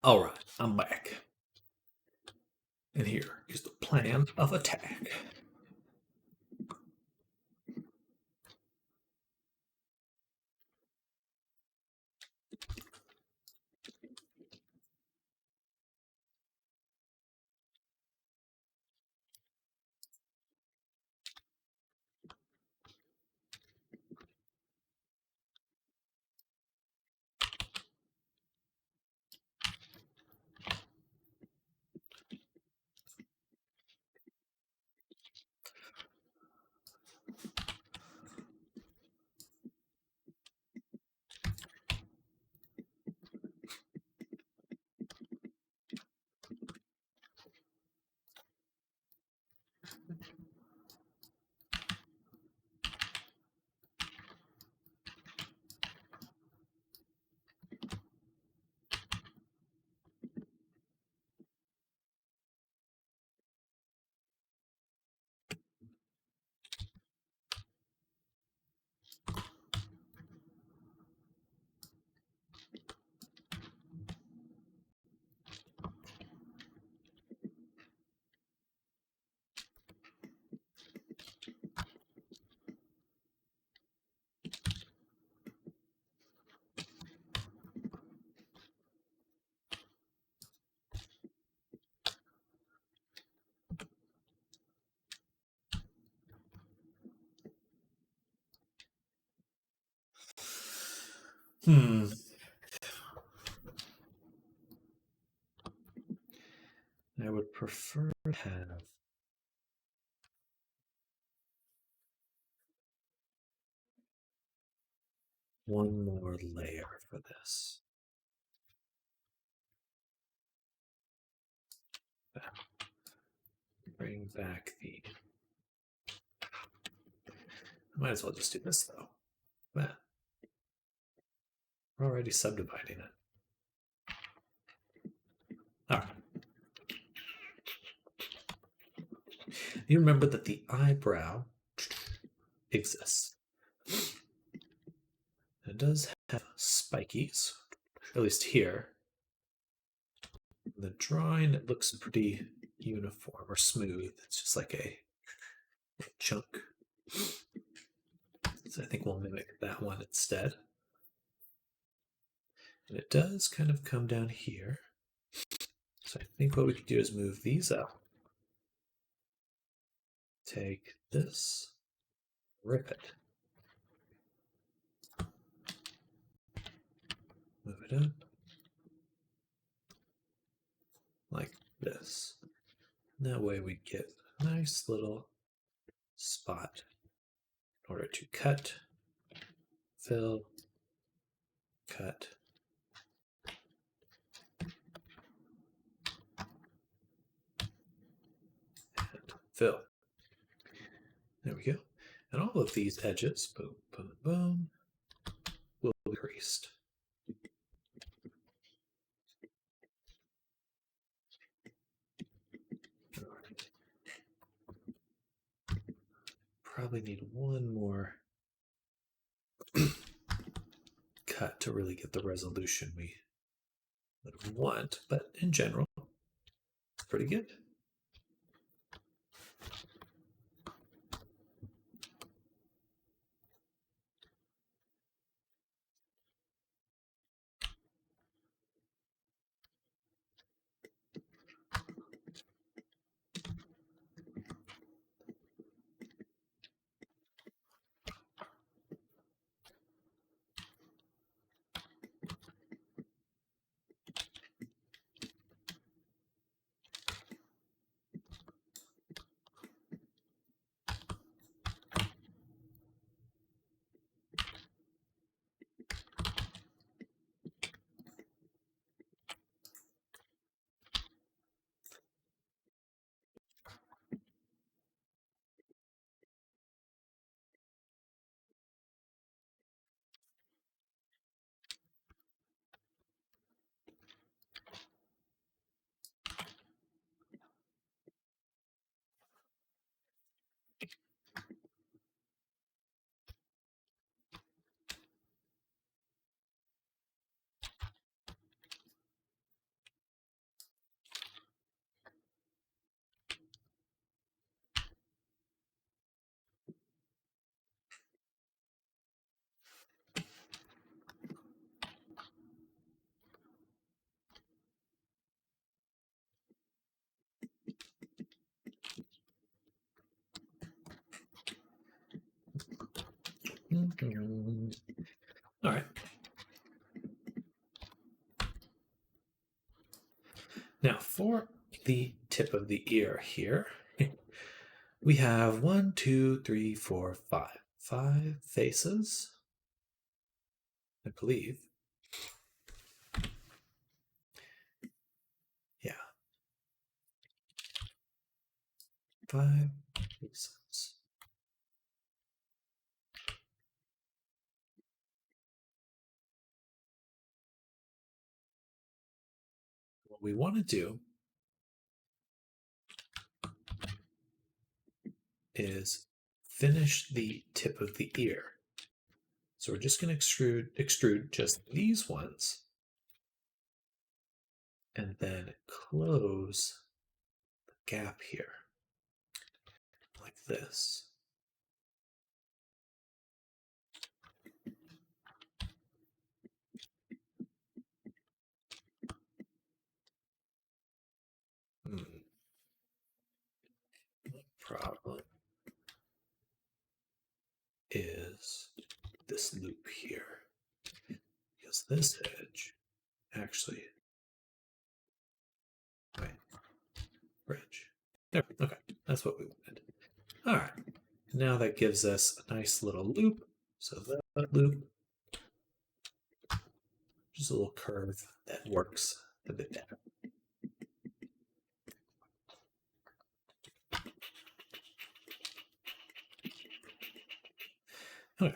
All right, I'm back. And here is the plan of attack. I would prefer to have one more layer for this. Bring back the... I might as well just do this though. That. We're already subdividing it. All right. You remember that the eyebrow exists. It does have spikies, at least here. In the drawing, it looks pretty uniform or smooth. It's just like a chunk. So I think we'll mimic that one instead. And it does kind of come down here. So I think what we could do is move these up. Take this, rip it. Move it up. Like this. And that way we get a nice little spot in order to cut, fill, cut, and fill. There we go. And all of these edges, boom, boom, boom, will be creased. Probably need one more cut to really get the resolution we would want, but in general, it's pretty good. All right. Now for the tip of the ear here, we have 1, 2, 3, 4, 5. 5 faces, I believe. Yeah. 5 faces. What we want to do is finish the tip of the ear. So we're just going to extrude just these ones and then close the gap here like this. The problem is this loop here, because this edge actually, right, bridge. There, okay, that's what we wanted. All right, now that gives us a nice little loop. So that loop, just a little curve that works a bit better. Okay.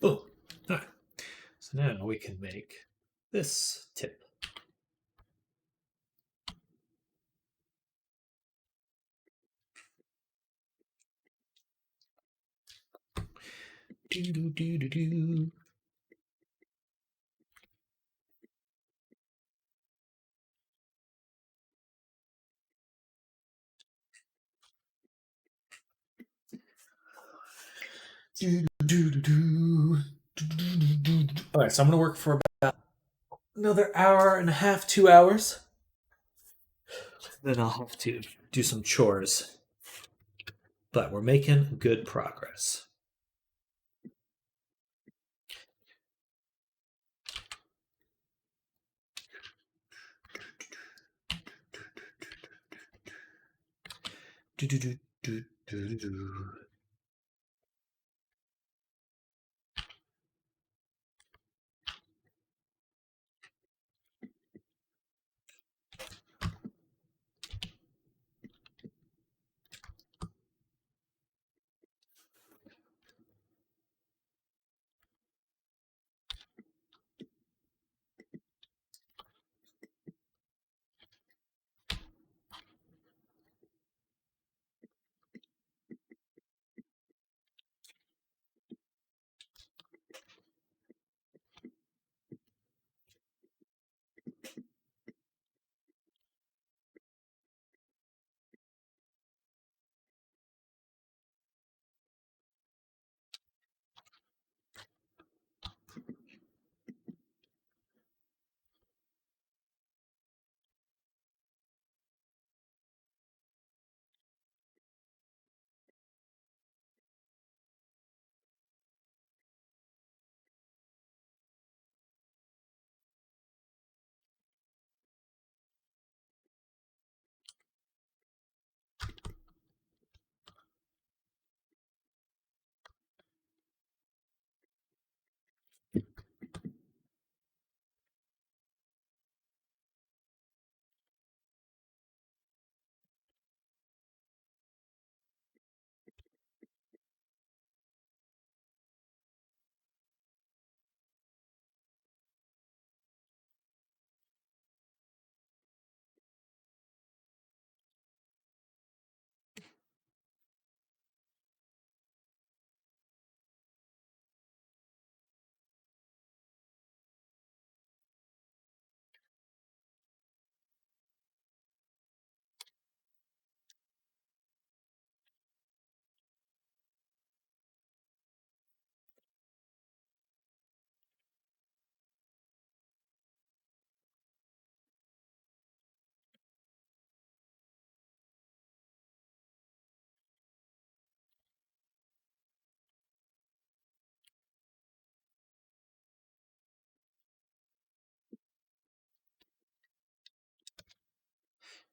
Boom. All right. So now we can make this tip. Do do do do do. All right, so I'm going to work for about another hour and a half, 2 hours. Then I'll have to do some chores. But we're making good progress. Do do do do do do.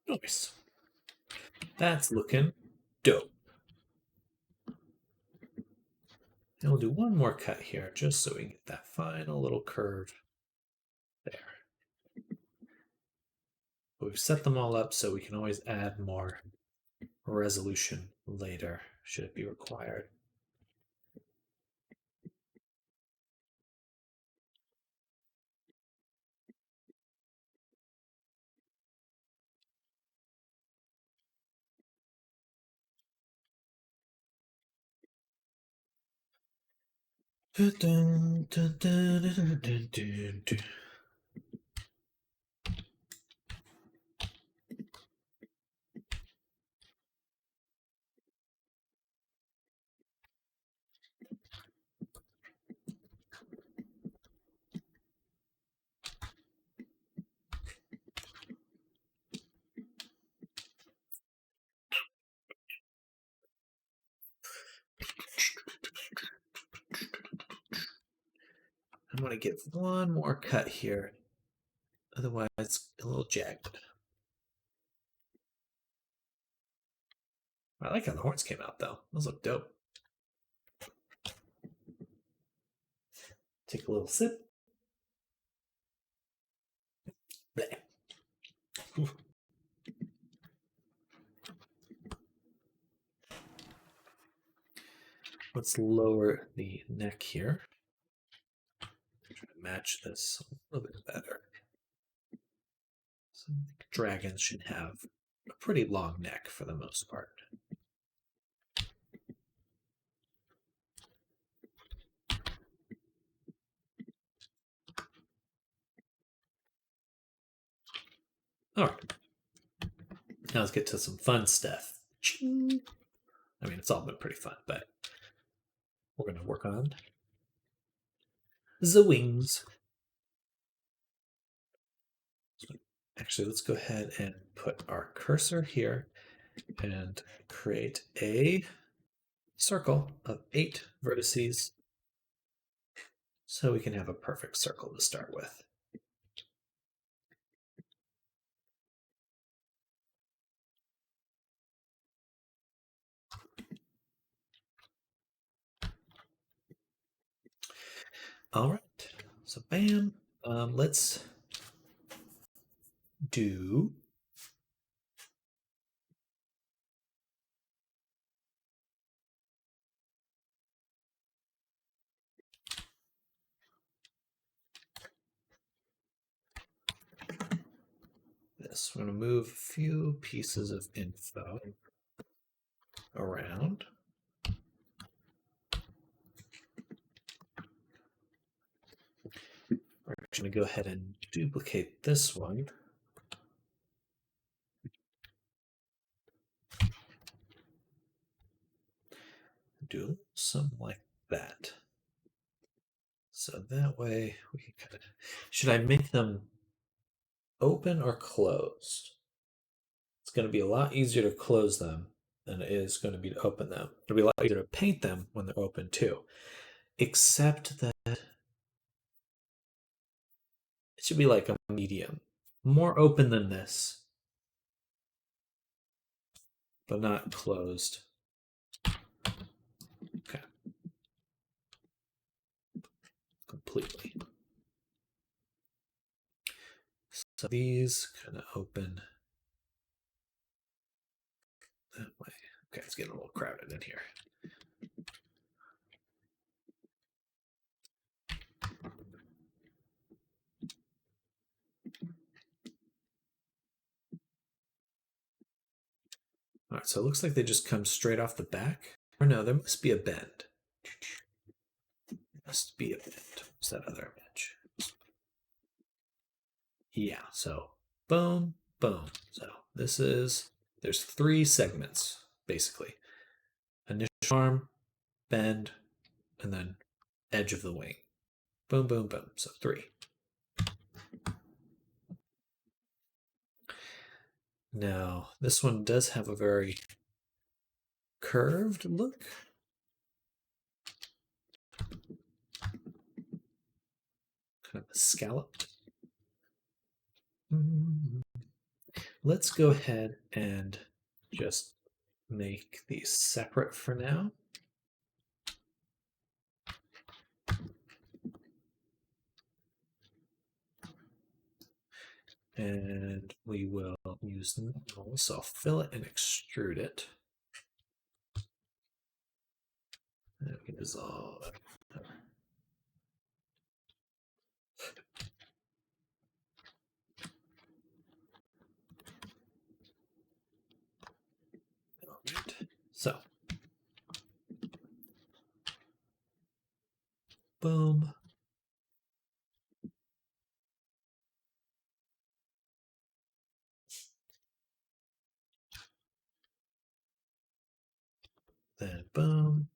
Nice. That's looking dope. And we'll do one more cut here just so we can get that final little curve there. But we've set them all up so we can always add more resolution later should it be required. I'm going to give one more cut here. Otherwise, it's a little jagged. I like how the horns came out, though. Those look dope. Take a little sip. Bleh. Let's lower the neck here. Try to match this a little bit better. So dragons should have a pretty long neck for the most part. All right. Now let's get to some fun stuff. I mean, it's all been pretty fun, but we're going to work on the wings. Actually, let's go ahead and put our cursor here and create a circle of 8 vertices so we can have a perfect circle to start with. All right, so bam. Let's do this. We're going to move a few pieces of info around. We're going to go ahead and duplicate this one. Do something like that. So that way we can kind of, should I make them open or closed? It's going to be a lot easier to close them than it is going to be to open them. It'll be a lot easier to paint them when they're open too. Except that it should be like a medium. More open than this, but not closed. Okay. Completely. So these kind of open that way. Okay, it's getting a little crowded in here. All right, so it looks like they just come straight off the back. Or no, there must be a bend. There must be a bend. What's that other image? Yeah, so boom, boom. So this is, there's 3 segments, basically. Initial arm, bend, and then edge of the wing. Boom, boom, boom. So 3. Now, this one does have a very curved look. Kind of scalloped. let's go ahead and just make these separate for now. And we will use normal, so I'll fill it and extrude it. And we can dissolve it. All right. So, boom. Then boom.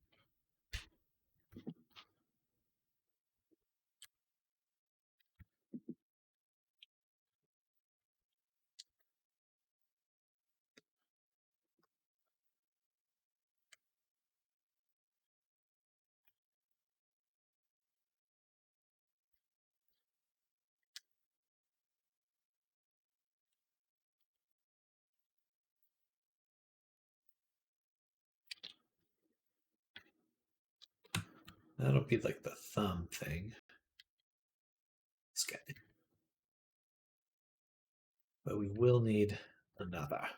That'll be like the thumb thing. Okay. But we will need another.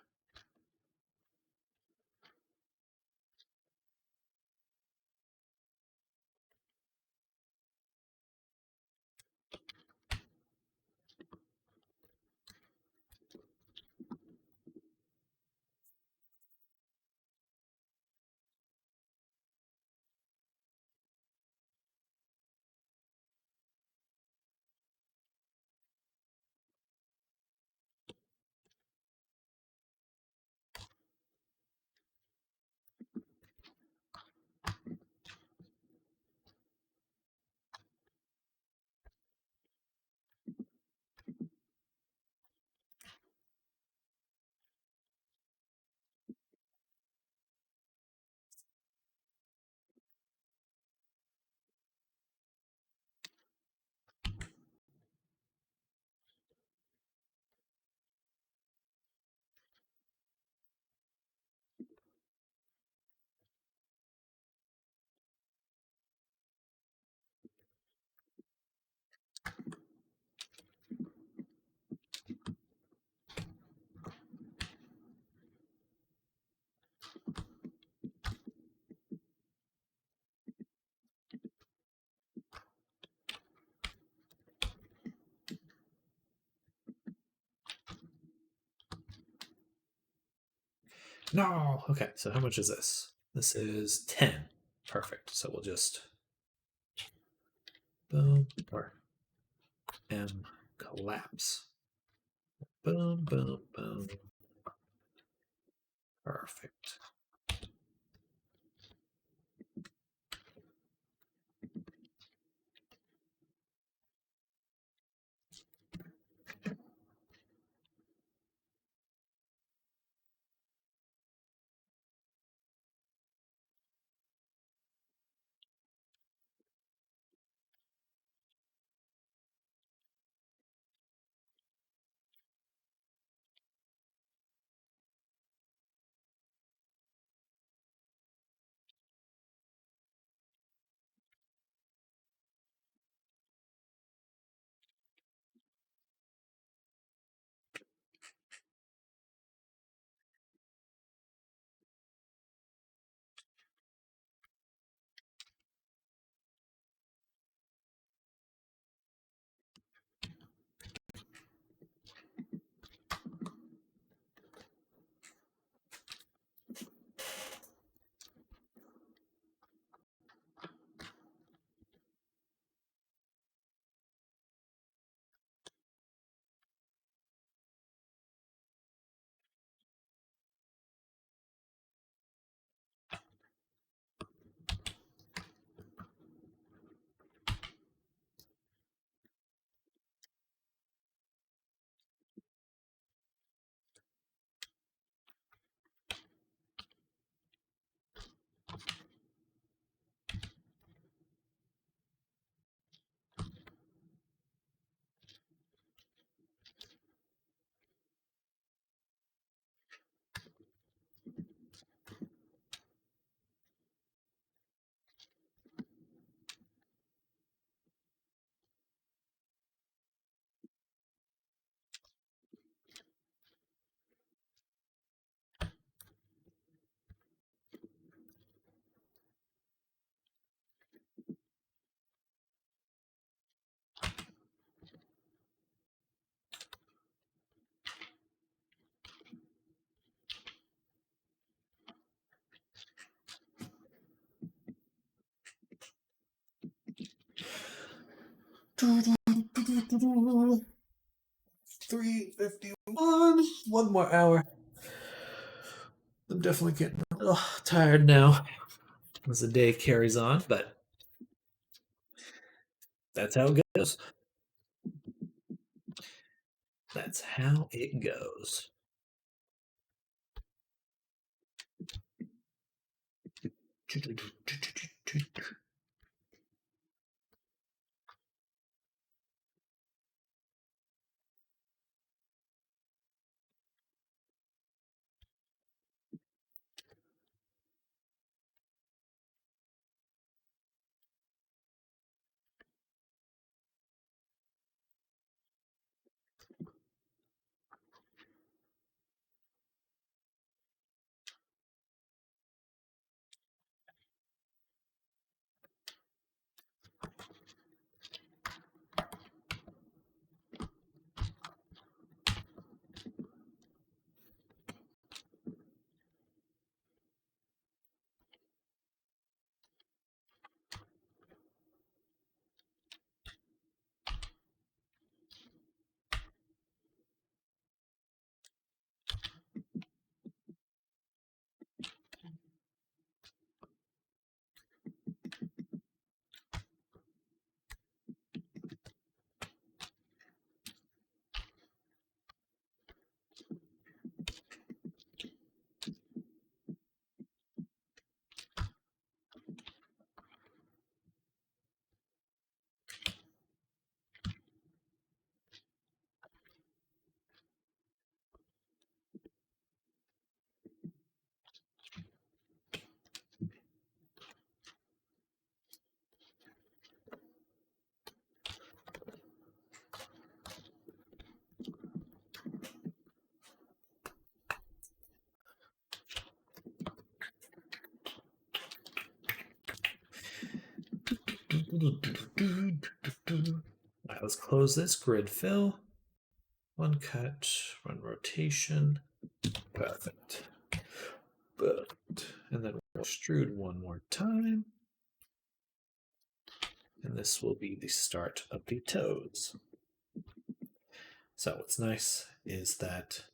No. Okay, so how much is this? This is 10. Perfect. So we'll just boom or M collapse. Boom, boom, boom. Perfect. 3:51. One more hour. I'm definitely getting a little tired now as the day carries on, but that's how it goes. That's how it goes. Alright, let's close this grid fill. One cut, one rotation. Perfect. And then we'll extrude one more time. And this will be the start of the toes. So what's nice is that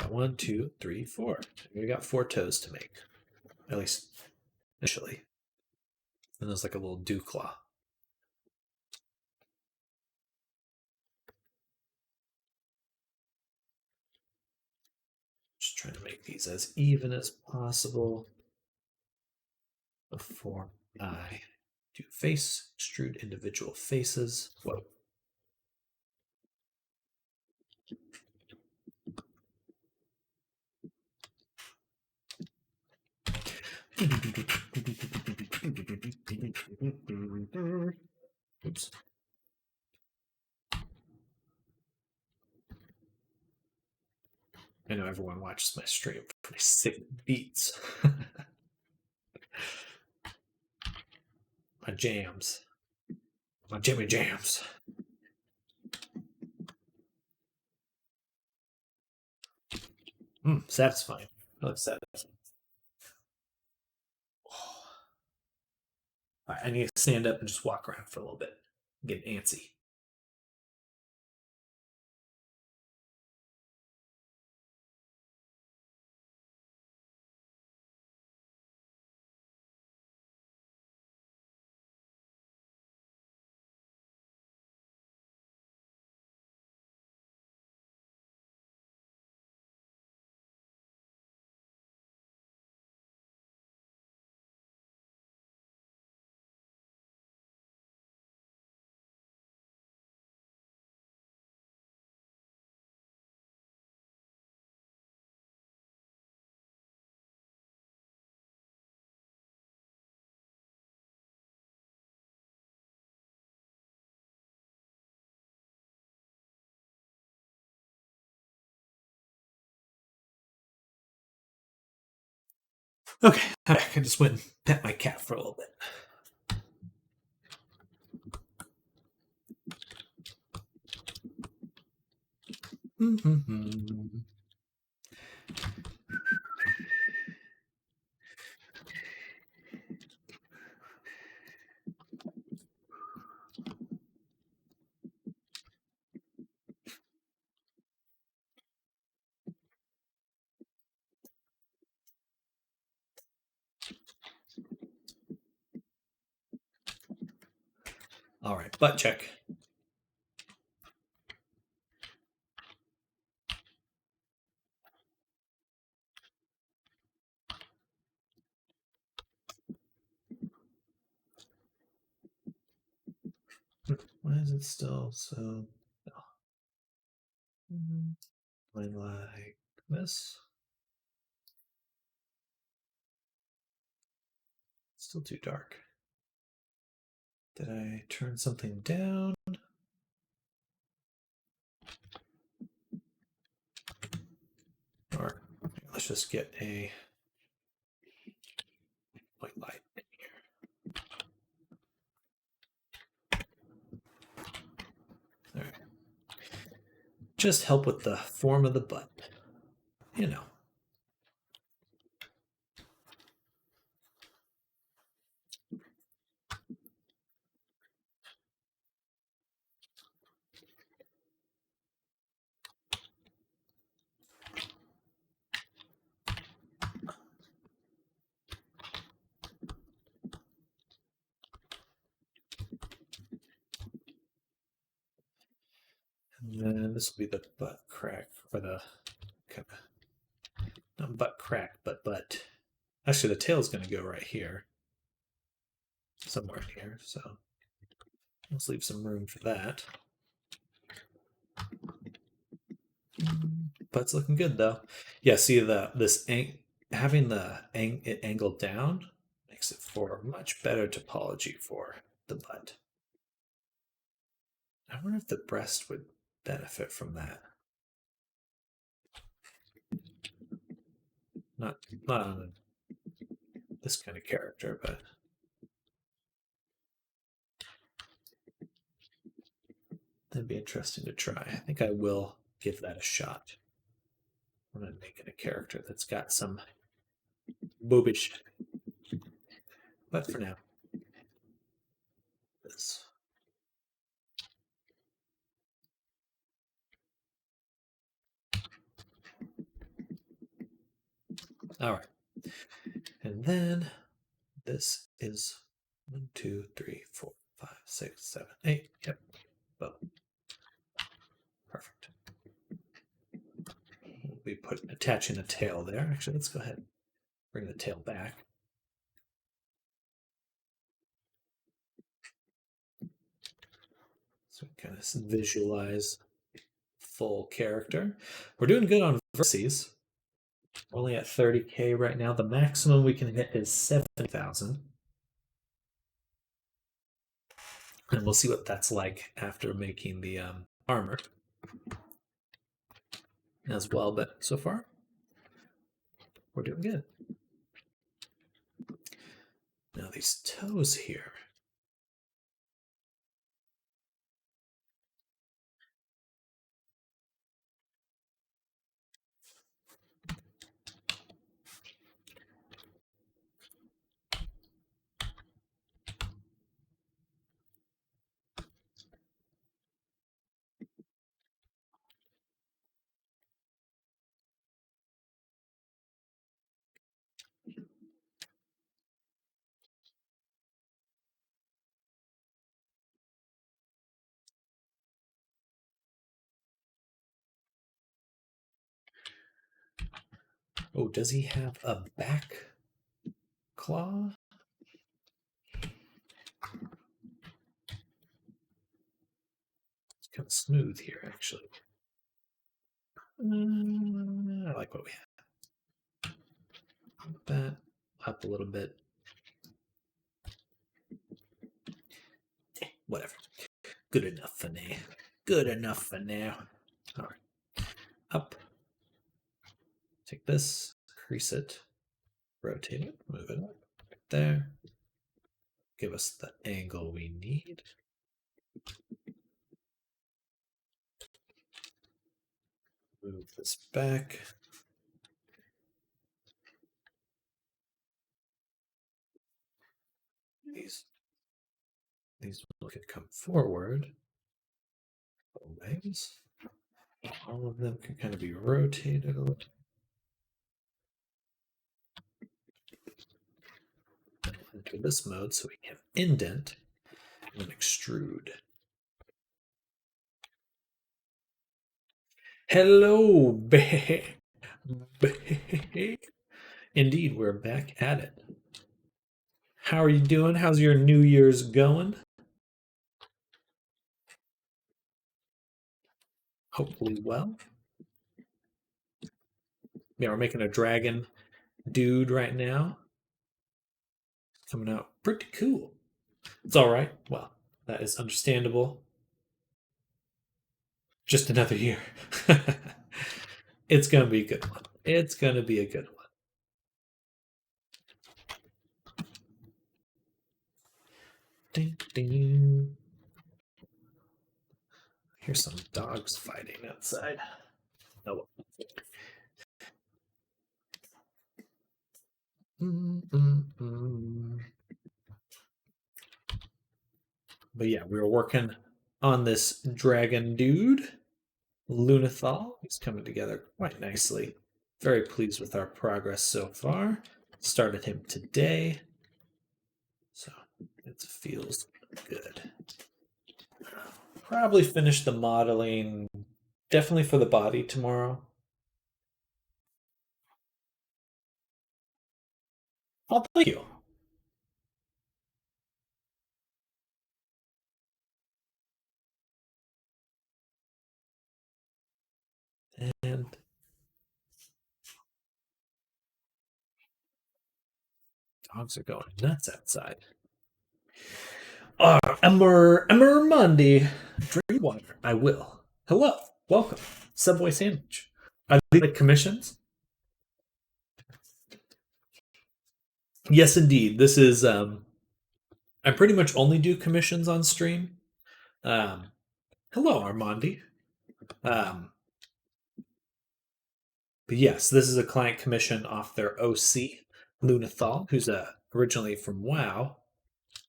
1, 2, 3, 4. We got 4 toes to make, at least initially. And there's like a little dew claw. Just trying to make these as even as possible before I do face, extrude individual faces. Whoa. Oops. I know everyone watches my stream for my sick beats. My jams. My Jimmy jams. Satisfying. I like satisfying. All right, I need to stand up and just walk around for a little bit. Get antsy. Okay, I just went and pet my cat for a little bit. All right, butt check. Why is it still so? Like this. Still too dark. Did I turn something down? Or let's just get a white light in here. All right. Just help with the form of the butt. You know. And then this will be the butt crack, or the kind of, not butt crack, but butt. Actually, the tail's going to go right here, somewhere in here. So let's leave some room for that. Butt's looking good though. Yeah, see having it angled down makes it for much better topology for the butt. I wonder if the breast would benefit from that. Not on this kind of character, but that'd be interesting to try. I think I will give that a shot. I'm gonna make it a character that's got some boobish, but for now, this. All right, and then this is 1, 2, 3, 4, 5, 6, 7, 8. Yep, boom. Perfect. We'll be attaching a tail there. Actually, let's go ahead and bring the tail back. So we kind of visualize full character. We're doing good on vertices. We're only at 30K right now. The maximum we can hit is 70,000. And we'll see what that's like after making the armor as well. But so far, we're doing good. Now these toes here. Oh, does he have a back claw? It's kind of smooth here, actually. I like what we have. That up a little bit. Whatever. Good enough for now. Good enough for now. All right. Up. Take this, crease it, rotate it, move it up right there. Give us the angle we need. Move this back. These could come forward. Legs. All of them can kind of be rotated a little. Enter this mode so we can indent. and extrude. Hello, Indeed, we're back at it. How are you doing? How's your New Year's going? Hopefully well. Yeah, we're making a dragon dude right now. Coming out pretty cool. It's all right. Well, that is understandable. Just another year. It's gonna be a good one. It's gonna be a good one. Ding ding. Here's some dogs fighting outside. Oh. But yeah, we were working on this dragon dude, Lunathal. He's coming together quite nicely. Very pleased with our progress so far. Started him today, so it feels good. Probably finish the modeling definitely for the body tomorrow. Oh, thank you. And dogs are going nuts outside. Emmer Monday. Drink water. I will. Hello. Welcome. Subway sandwich. Are these like commissions? Yes, indeed. This is I pretty much only do commissions on stream. Um hello, Armandi. Um but yes, this is a client commission off their OC, Lunathal, who's originally from WoW.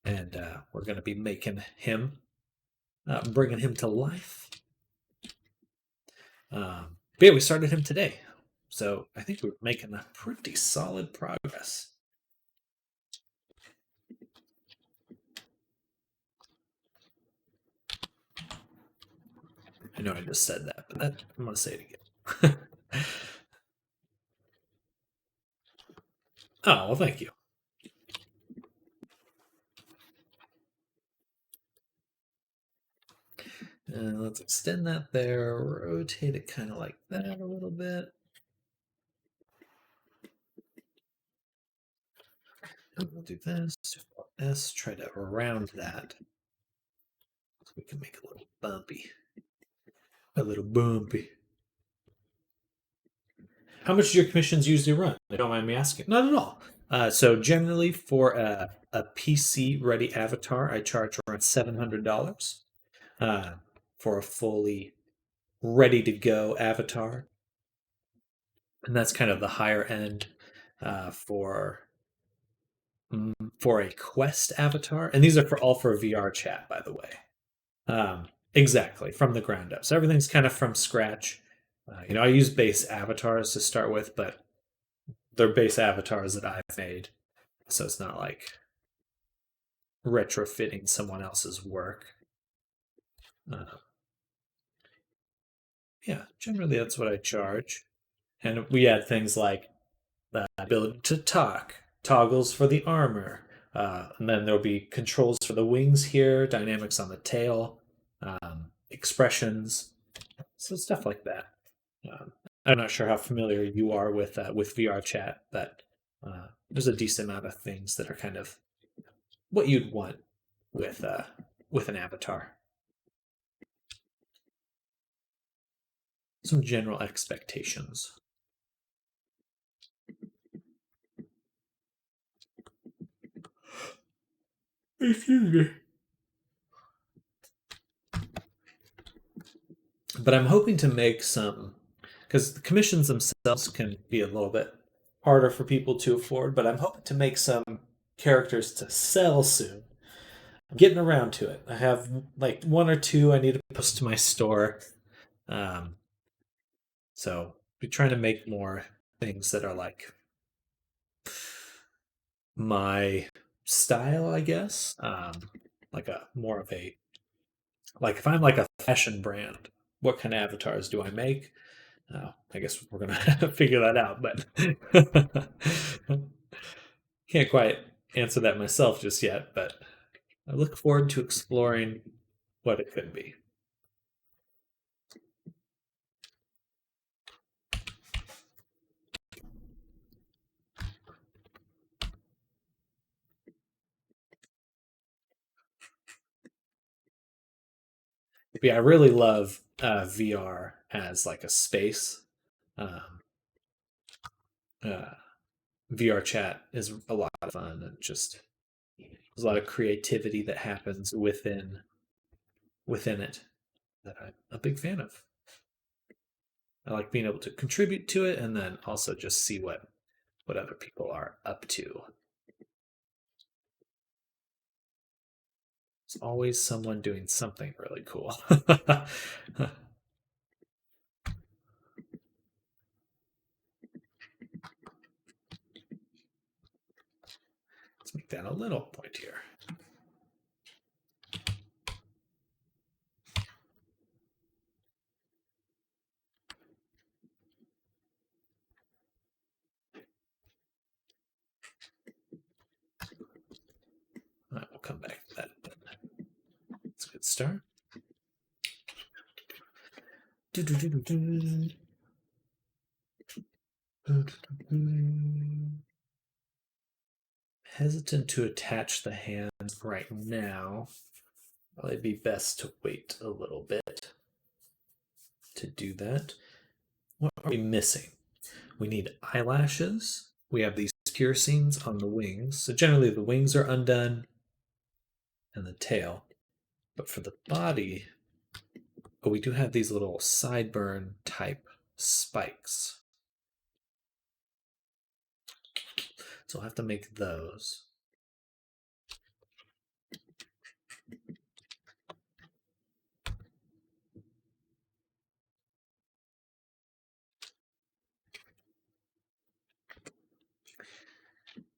And we're going to be making him, bringing him to life. But yeah, we started him today. So I think we're making a pretty solid progress. I know I just said that, but I'm going to say it again. Oh, well, thank you. Let's extend that there, rotate it kind of like that a little bit. And we'll do this, S, try to round that. So we can make it a little bumpy. A little bumpy. How much do your commissions usually run? I don't mind me asking. Not at all. So generally for a PC ready avatar, I charge around $700 for a fully ready to go avatar, and that's kind of the higher end for a Quest avatar. And these are for all for VR chat, by the way. Exactly, from the ground up. So everything's kind of from scratch. I use base avatars to start with, but they're base avatars that I've made. So it's not like retrofitting someone else's work. Yeah, generally that's what I charge. And we add things like the ability to talk, toggles for the armor, and then there'll be controls for the wings here, dynamics on the tail, expressions, so stuff like that. I'm not sure how familiar you are with VR chat, but there's a decent amount of things that are kind of what you'd want with an avatar. Some general expectations. Excuse me. But I'm hoping to make some, because the commissions themselves can be a little bit harder for people to afford, but I'm hoping to make some characters to sell soon. I'm getting around to it. I have like one or two I need to post to my store. So be trying to make more things that are like my style, I guess. like a more of a like if I'm like a fashion brand, what kind of avatars do I make? I guess we're gonna figure that out, but can't quite answer that myself just yet. But I look forward to exploring what it could be. But yeah, I really love VR as like a space. Um, uh, VR chat is a lot of fun, and just there's a lot of creativity that happens within it that I'm a big fan of. I like being able to contribute to it and then also just see what other people are up to. There's always someone doing something really cool. Let's make that a little pointier. All right, we'll come back to that. It's a good start. Hesitant to attach the hand right now. Probably be best to wait a little bit to do that. What are we missing? We need eyelashes. We have these piercings on the wings. So generally the wings are undone and the tail. But for the body, oh, we do have these little sideburn type spikes. So I'll have to make those.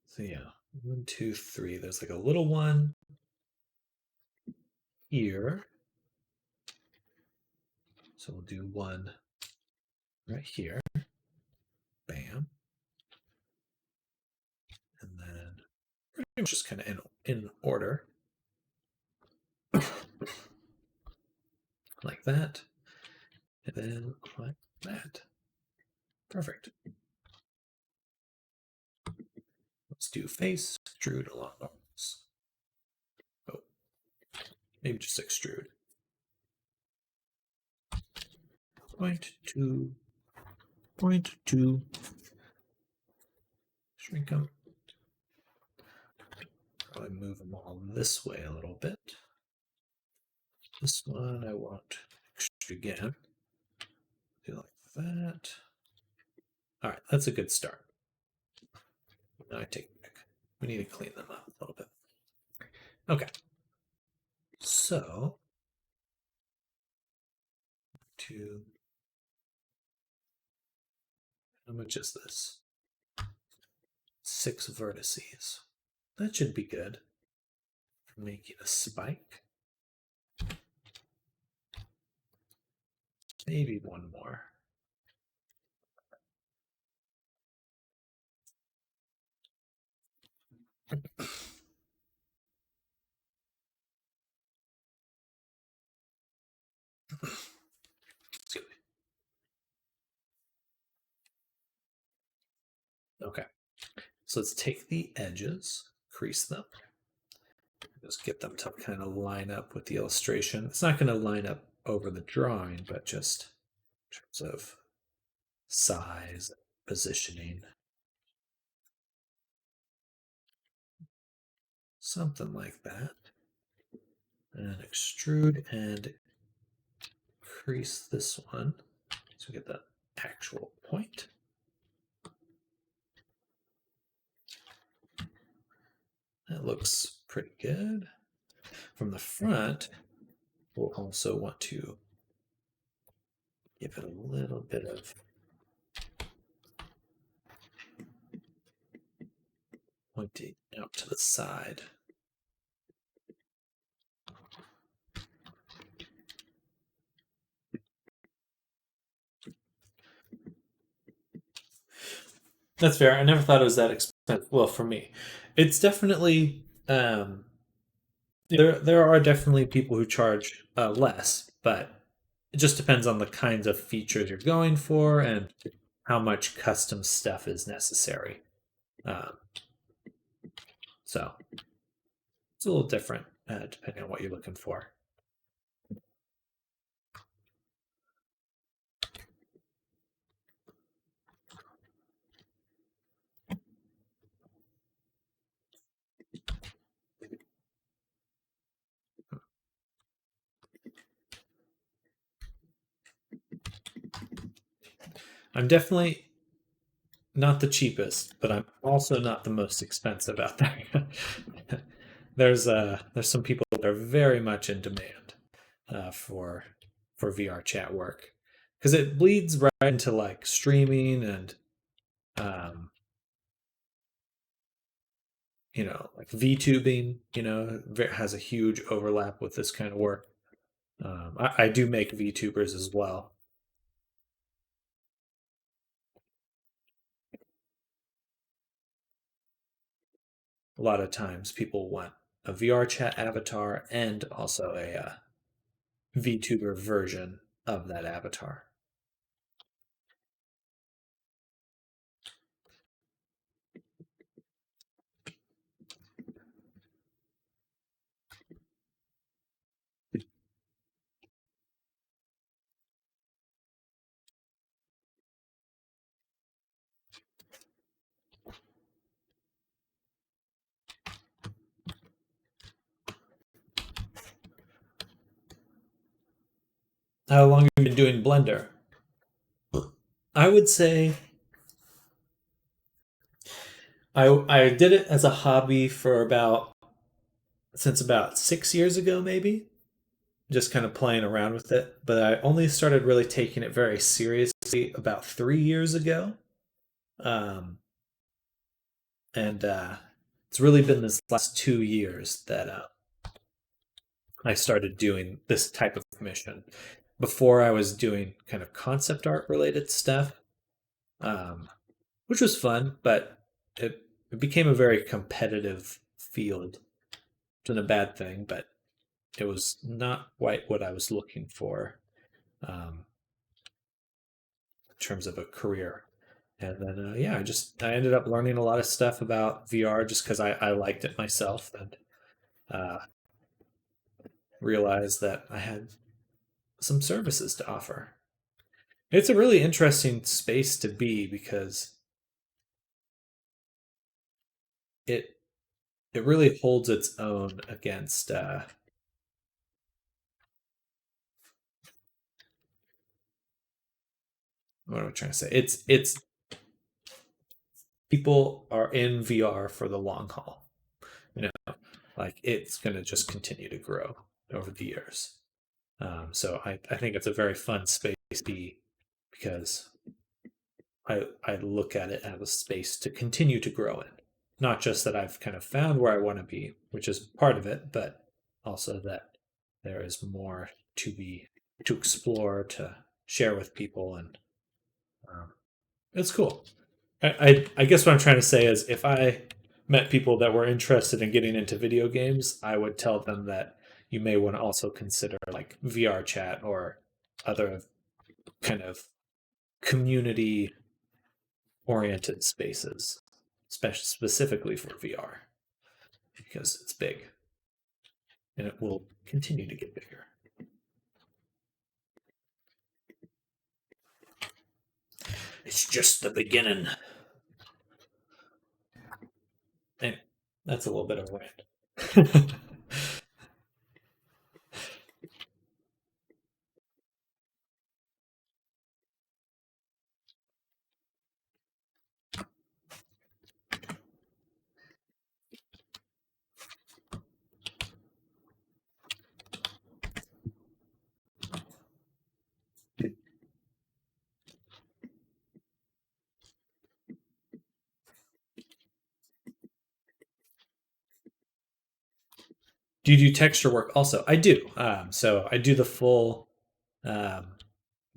So yeah, 1, 2, 3. There's like a little one here. So we'll do one right here. Bam. And then pretty much just kind of in order. Like that. And then like that. Perfect. Let's do face, extrude along arms. Oh, maybe just extrude. Point two, point two. Shrink them. Probably move them all this way a little bit. This one I want extrude again. Do like that. All right, that's a good start. Now I take back. We need to clean them up a little bit. Okay. So, how much is this? 6 vertices. That should be good for making a spike. Maybe one more. Okay, so let's take the edges, crease them, just get them to kind of line up with the illustration. It's not going to line up over the drawing, but just in terms of size, positioning, something like that. And extrude and crease this one so we get the actual point. That looks pretty good. From the front, we'll also want to give it a little bit of pointing out to the side. That's fair. I never thought it was that expensive. Well, for me, it's definitely there are definitely people who charge less, but it just depends on the kinds of features you're going for and how much custom stuff is necessary. Um, so it's a little different depending on what you're looking for. I'm definitely not the cheapest, but I'm also not the most expensive out there. There's some people that are very much in demand for VR chat work because it bleeds right into like streaming and um, like VTubing. Has a huge overlap with this kind of work. I do make VTubers as well. A lot of times people want a VR chat avatar and also a VTuber version of that avatar. How long have you been doing Blender? I would say I did it as a hobby for about since about 6 years ago, maybe. Just kind of playing around with it. But I only started really taking it very seriously about 3 years ago. Um, and it's really been this last 2 years that I started doing this type of commission. Before I was doing kind of concept art related stuff, um, which was fun, but it became a very competitive field. It's not a bad thing, but it was not quite what I was looking for um, in terms of a career. And then, yeah, I ended up learning a lot of stuff about VR just because I liked it myself and uh, realized that I had some services to offer. It's a really interesting space to be because it it really holds its own against what am I trying to say? It's people are in VR for the long haul. You know, like it's going to just continue to grow over the years. So I think it's a very fun space to be because I look at it as a space to continue to grow in. Not just that I've kind of found where I want to be, which is part of it, but also that there is more to explore, to share with people, and um, it's cool. I guess what I'm trying to say is if I met people that were interested in getting into video games, I would tell them that you may want to also consider like VR chat or other kind of community oriented spaces, specifically for VR, because it's big and it will continue to get bigger. It's just the beginning. And that's a little bit of a rant. Do you do texture work also? I do. So I do the full um,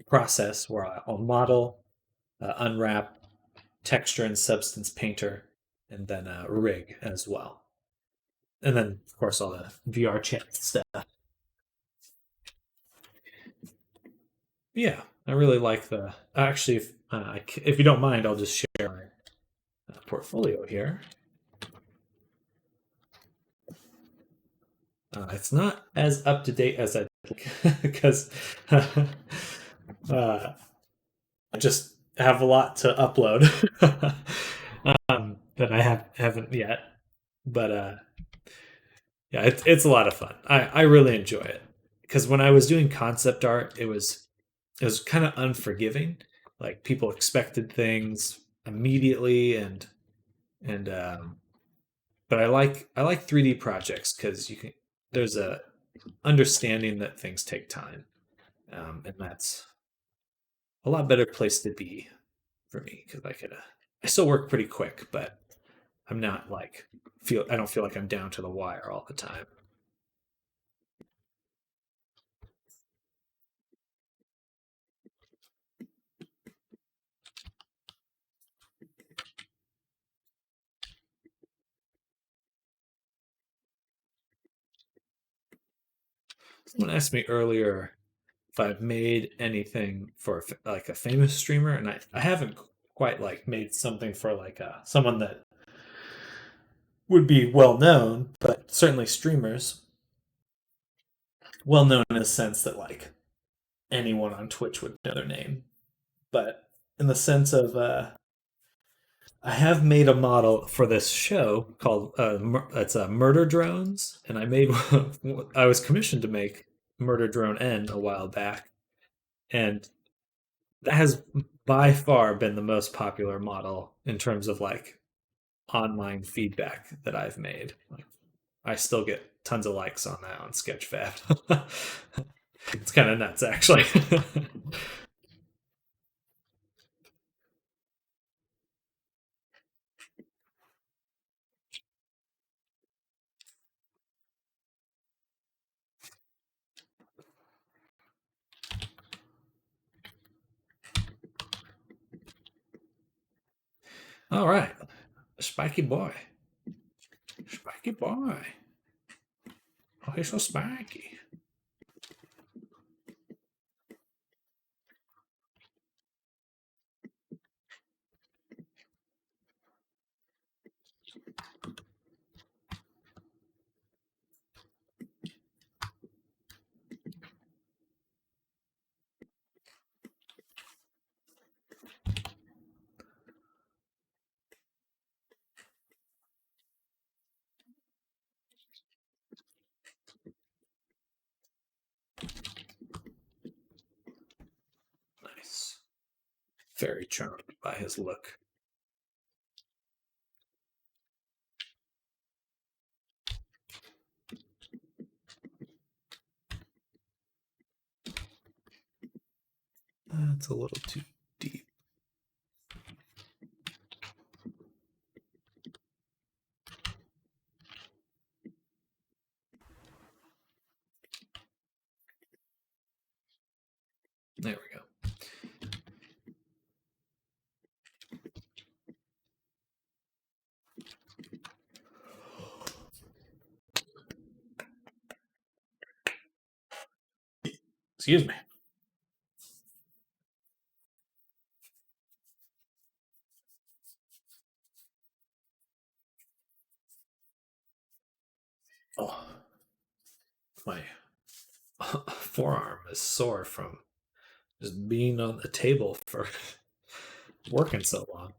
process where I'll model, unwrap, texture and substance painter, and then rig as well. And then, of course, all the VR chat stuff. Yeah, I really like the. Actually, if you don't mind, I'll just share my portfolio here. It's not as up to date as I think because I just have a lot to upload that I haven't yet. But yeah, it's a lot of fun. I really enjoy it because when I was doing concept art, it was kind of unforgiving. Like people expected things immediately, and but I like 3D projects because you can there's a understanding that things take time, and that's a lot better place to be for me because I still work pretty quick, but I'm not like feel I don't feel like I'm down to the wire all the time. Someone asked me earlier if I've made anything for like a famous streamer, and I haven't quite like made something for like someone that would be well known, but certainly streamers well known in the sense that like anyone on Twitch would know their name. But in the sense of I have made a model for this show called it's Murder Drones, and I was commissioned to make Murder Drone N a while back, and that has by far been the most popular model in terms of like online feedback that I've made. Like, I still get tons of likes on that on Sketchfab. It's kind of nuts, actually. All right, spiky boy, spiky boy. Oh, he's so spiky. Nice. Very charmed by his look. That's a little too deep. There we go. Excuse me. Oh, my forearm is sore from just being on the table for working so long.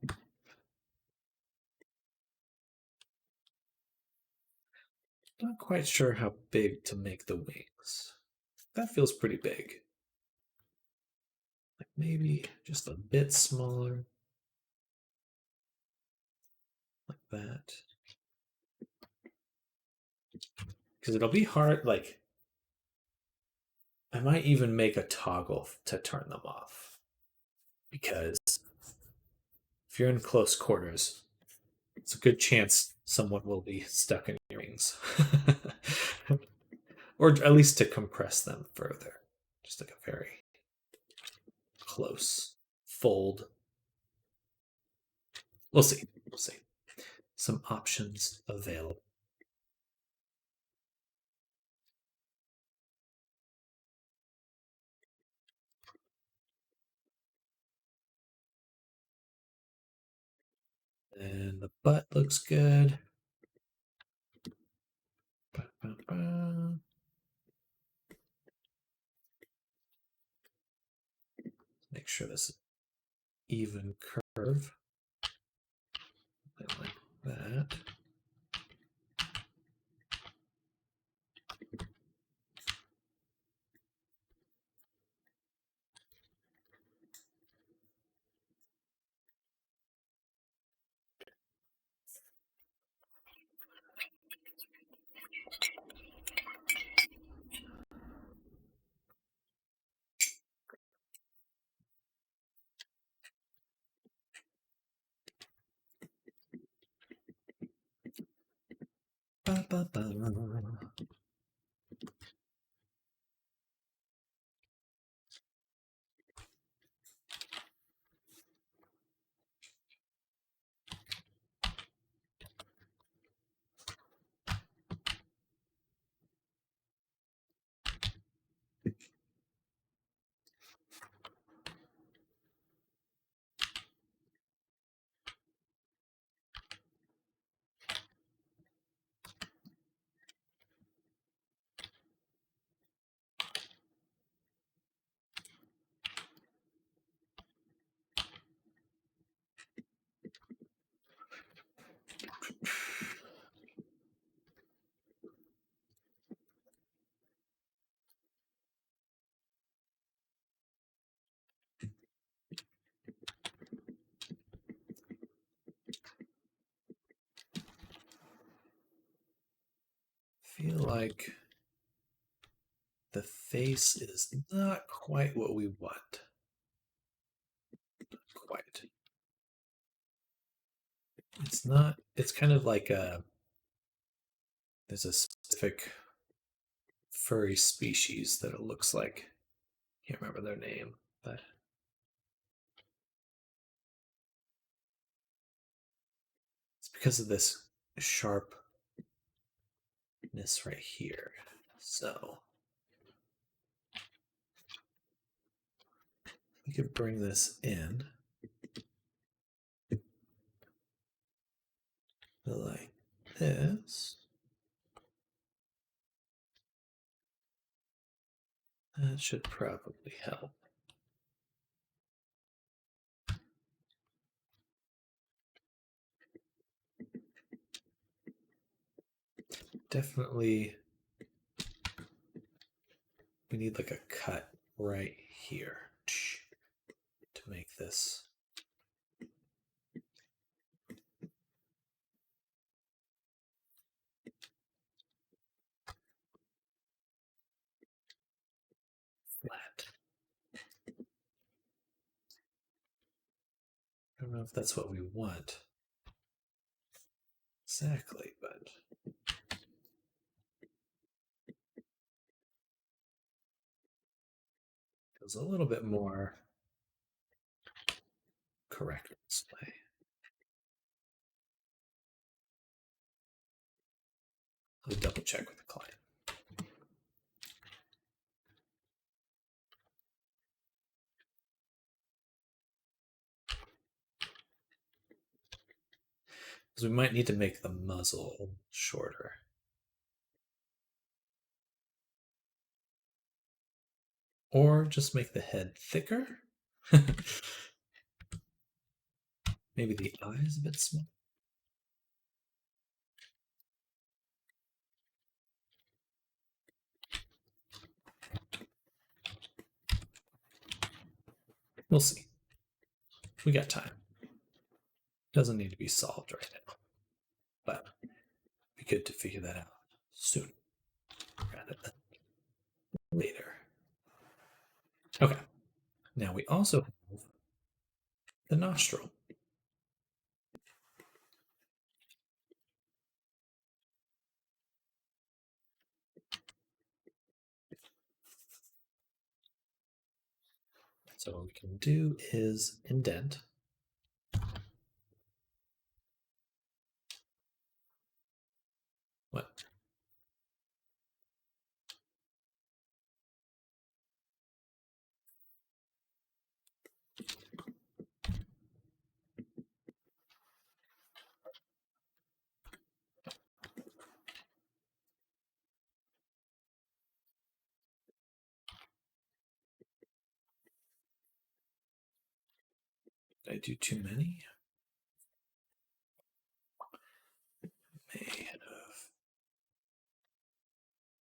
Not quite sure how big to make the wings. That feels pretty big. Like maybe just a bit smaller, like that. Because it'll be hard, like, I might even make a toggle to turn them off. Because if you're in close quarters, it's a good chance someone will be stuck in your wings. Or at least to compress them further. Just like a very close fold. We'll see. We'll see. Some options available. And the butt looks good. Make sure this is even curve. Like that. Ba, ba, ba. Feel like the face is not quite what we want. Quite. It's not, it's kind of like there's a specific furry species that it looks like. Can't remember their name, but it's because of this sharpness right here. So we could bring this in like this. That should probably help. Definitely, we need like a cut right here to make this. Flat. I don't know if that's what we want exactly, but feels a little bit more correct this way. I'll double check with the client. Because we might need to make the muzzle shorter. Or just make the head thicker. Maybe the eyes a bit small. We'll see. We got time. Doesn't need to be solved right now. But be good to figure that out soon rather than later. Okay. Now we also have the nostril. So what we can do is indent What? Did I do too many? May have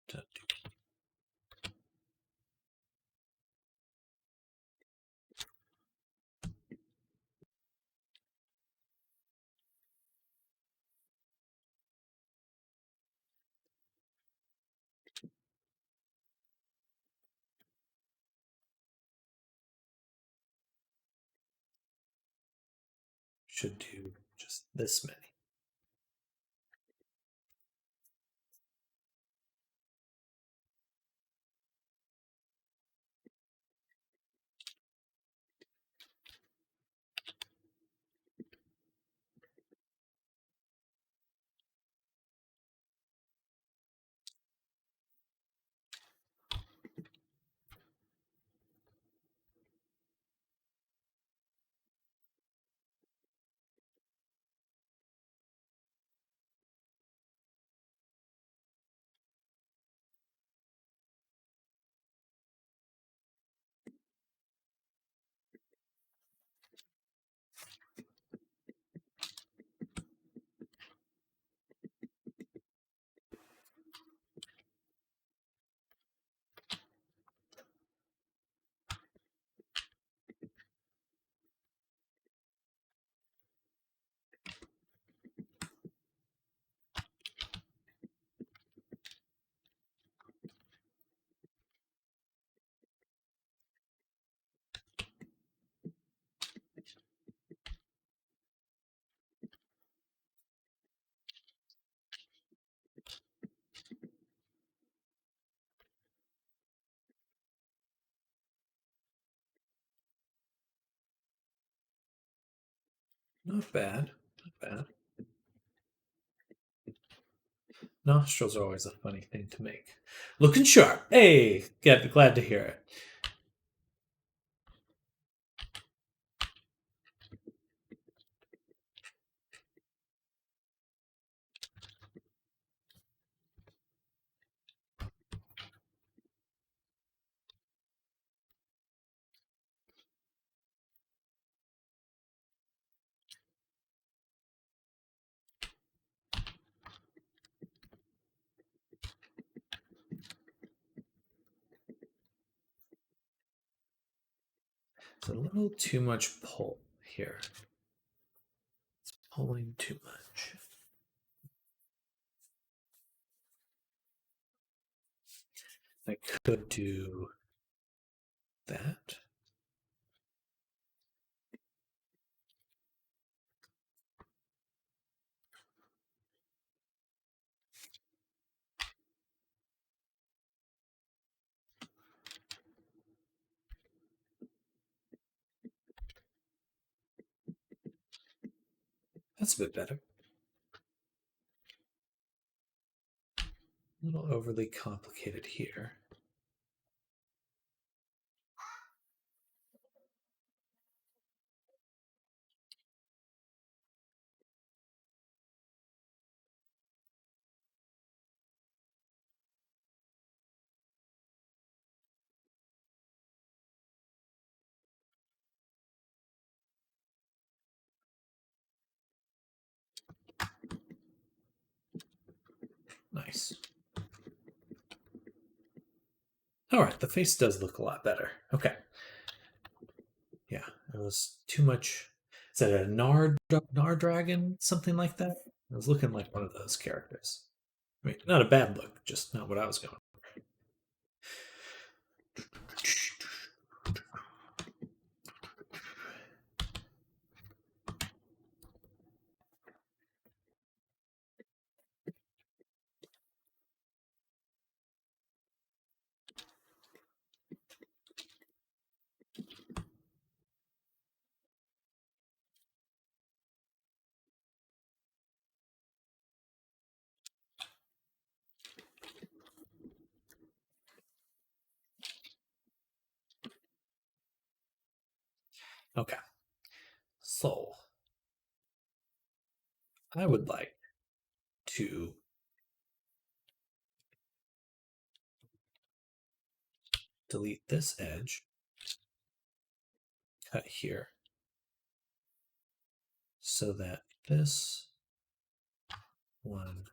done should do just this many. Not bad. Not bad. Nostrils are always a funny thing to make. Looking sharp. Hey, glad to hear it. It's a little too much pull here. It's pulling too much. I could do that. That's a bit better. A little overly complicated here. Nice. All right, the face does look a lot better. Okay. Yeah, it was too much. Is that a Nard dragon? Something like that? It was looking like one of those characters. I mean, not a bad look, just not what I was going. Okay. So I would like to delete this edge, cut here, so that this one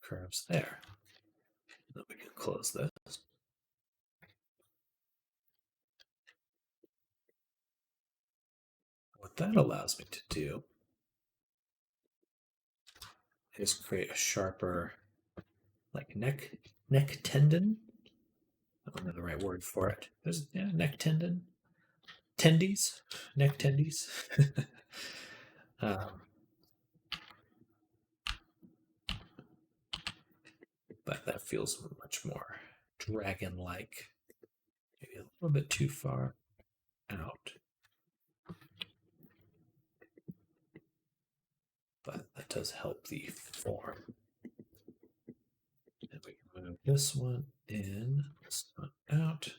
curves there. Then we can close this. What that allows me to do is create a sharper, like neck tendon. I don't know the right word for it. There's neck tendon, tendies, neck tendies. um, but that feels much more dragon-like. Maybe a little bit too far out, but that does help the form. And we can move this one in, this one out.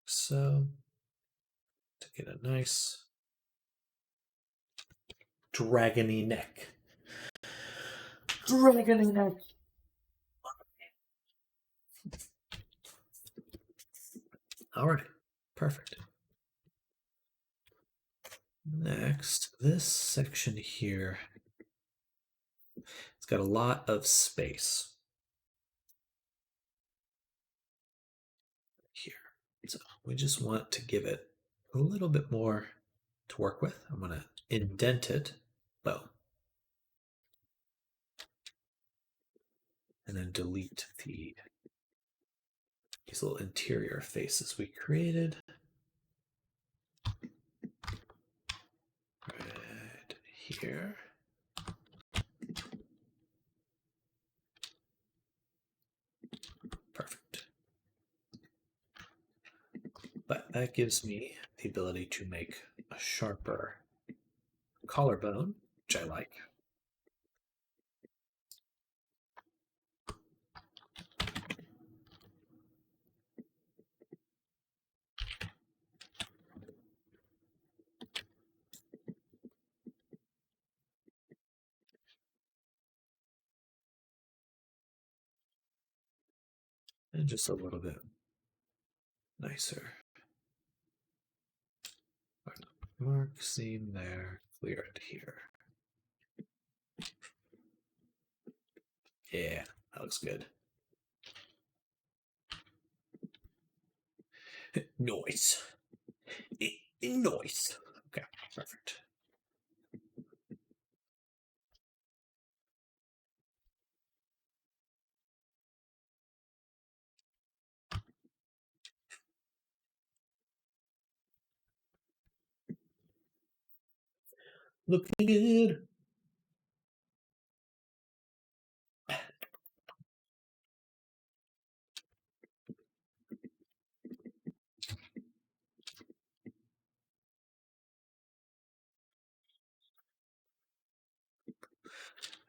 So to get a nice dragony neck. Dragony neck. All right, perfect. Next, this section here, it's got a lot of space here. So we just want to give it a little bit more to work with. I'm going to indent it, boom. And then delete these little interior faces we created. Right here. Perfect. But that gives me the ability to make a sharper collarbone, which I like. And just a little bit nicer. Mark seam there, clear it here. Yeah, that looks good. Noise. Noise. Okay, perfect. Looking good.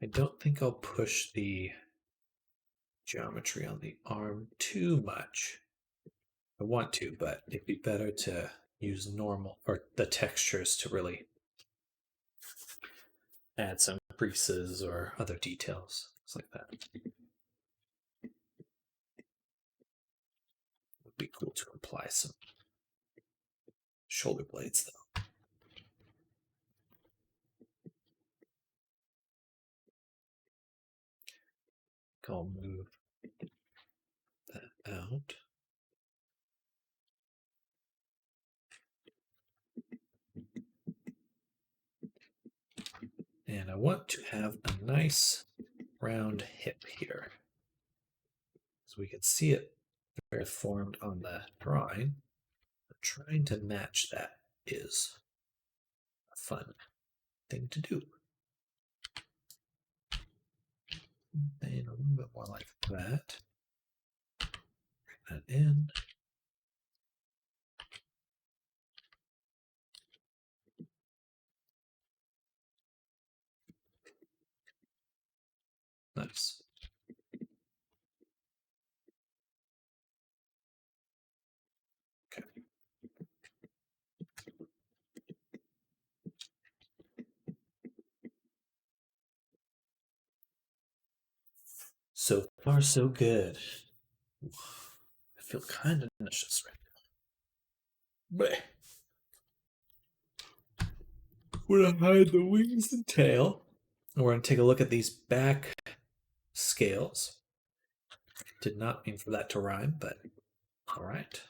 I don't think I'll push the geometry on the arm too much. I want to, but it'd be better to use normal or the textures to really add some creases or other details, things like that. Would be cool to apply some shoulder blades though. I'll move that out. And I want to have a nice round hip here. So we can see it very formed on the drawing. But trying to match that is a fun thing to do. And a little bit more like that. Bring that in. Nice. Okay. So far, so good. I feel kind of nauseous right now. Bleh. We're gonna hide the wings and tail. And we're gonna take a look at these back scales. Did not mean for that to rhyme, but all right.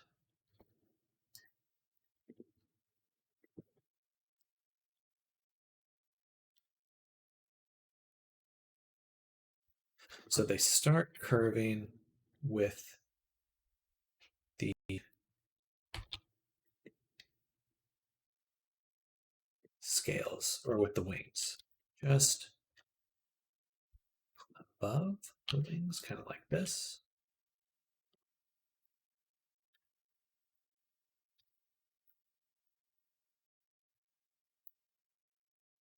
So they start curving with the scales or with the wings. Just above the wings, kind of like this.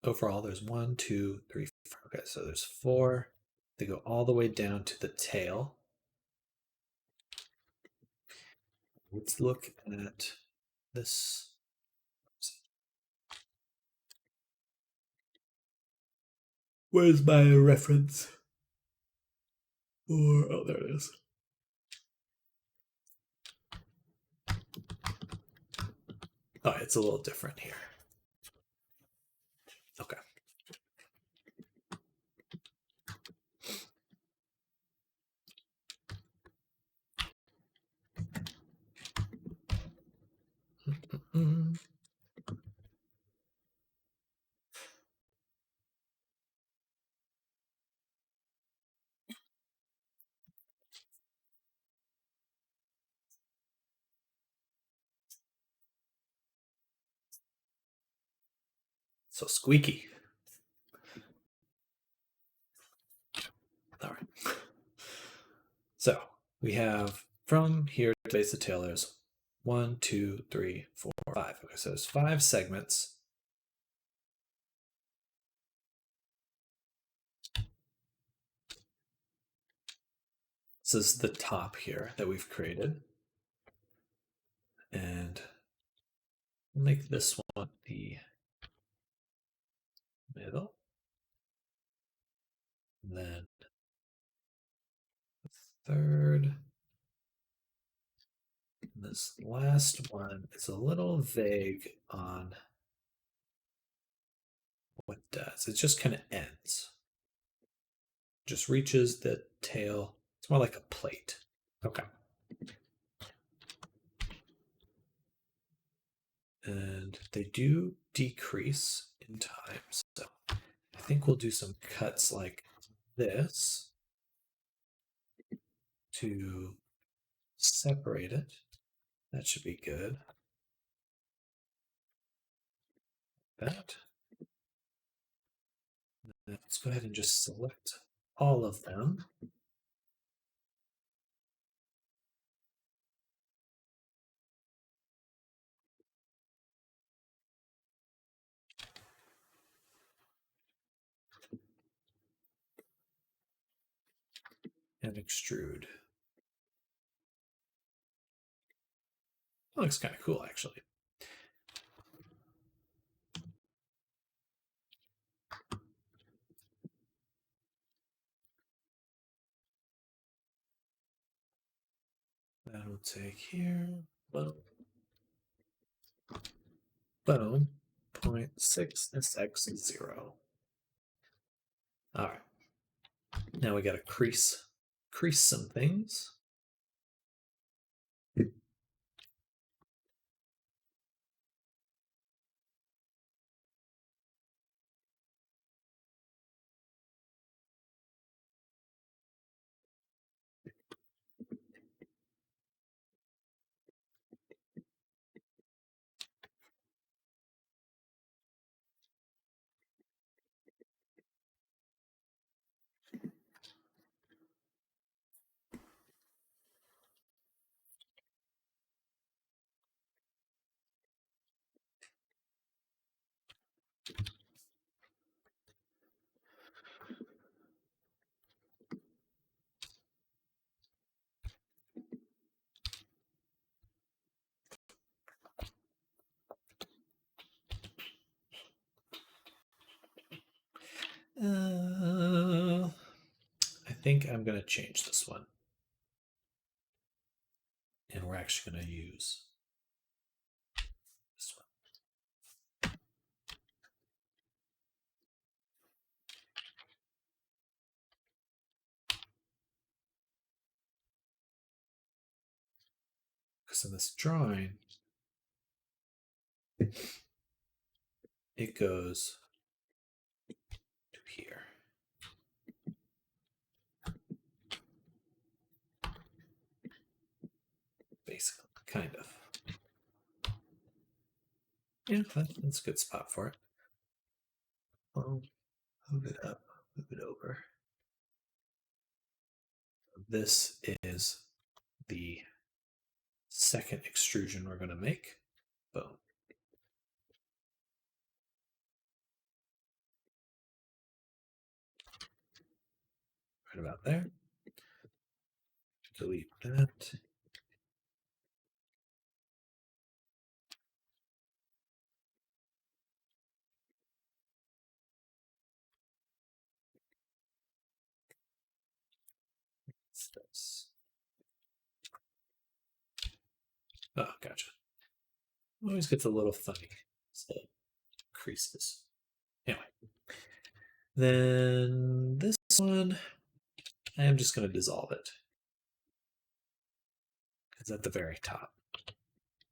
Overall, there's one, two, three, four. Okay, so there's four. They go all the way down to the tail. Let's look at this. Where's my reference? Oh, there it is. Oh, it's a little different here. Okay. Mm-mm. So squeaky. All right. So we have from here to base of the tail, there's one, two, three, four, five. Okay, so there's five segments. This is the top here that we've created. And we'll make this one the middle. And then the third. And this last one is a little vague on what it does. It just kind of ends. Just reaches the tail. It's more like a plate. Okay. And they do decrease in time. So I think we'll do some cuts like this to separate it. That should be good. That. Let's go ahead and just select all of them. And extrude. That looks kind of cool, actually. That'll take here. Boom. Boom. 0.6 SX0. All right. Now we got to crease some things. I think I'm going to change this one. And we're actually going to use this one. Because in this drawing, it goes to here. Basically, kind of. Yeah, that's a good spot for it. I'll move it up, move it over. This is the second extrusion we're going to make. Boom. Right about there. Delete that. This. Oh, gotcha. Always gets a little funny. So creases. Anyway. Then this one, I am just going to dissolve it. It's at the very top.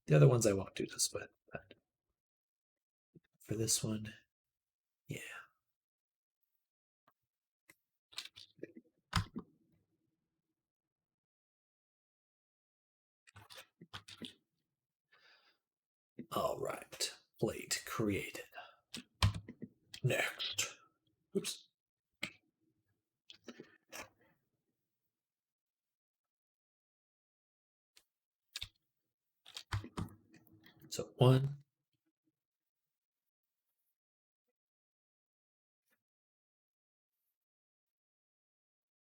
The other ones I won't do this with, but for this one, yeah. All right. Plate created. Next. Oops. So one.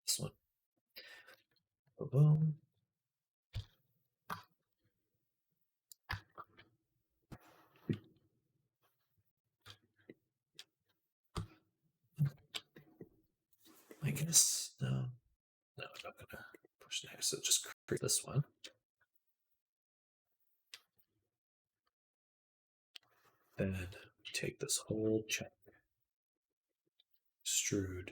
This one. Boom. I guess no. No, I'm not gonna push next. So just create this one. Then take this whole chunk, extrude.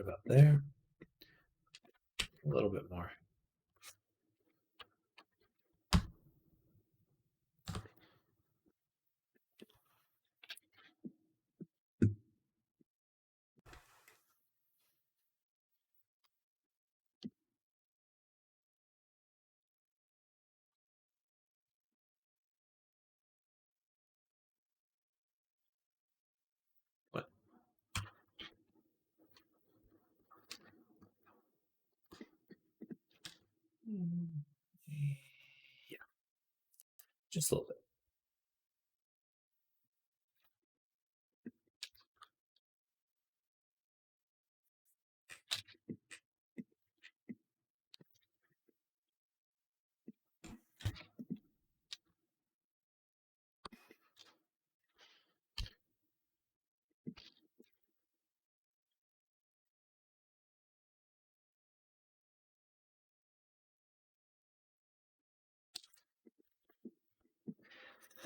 About there. A little bit more. What? Yeah, just a little bit.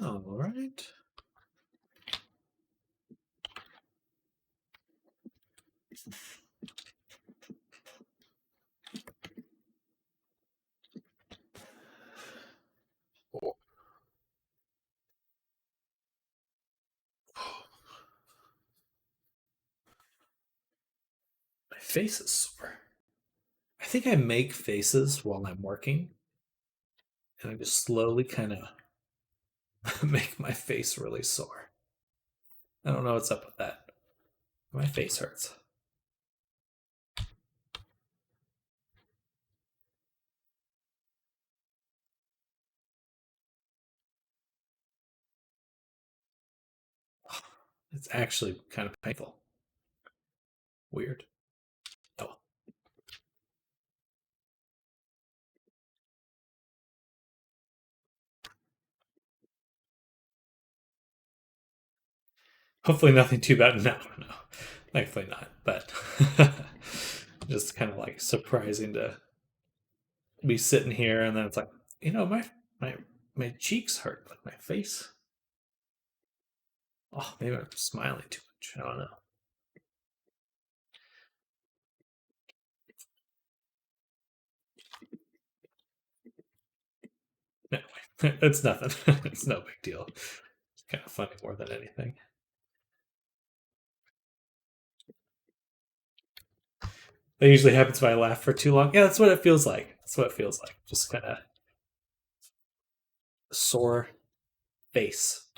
All right. Oh. My face is sore. I think I make faces while I'm working, and I just slowly kind of make my face really sore. I don't know what's up with that. My face hurts. It's actually kind of painful. Weird. Oh. Hopefully nothing too bad. No, no, thankfully not. But just kind of like surprising to be sitting here, and then it's like, my my cheeks hurt, like my face. Oh, maybe I'm smiling too much. I don't know. Anyway, it's nothing. It's no big deal. It's kind of funny more than anything. That usually happens when I laugh for too long. Yeah, that's what it feels like. That's what it feels like. Just kind of sore face.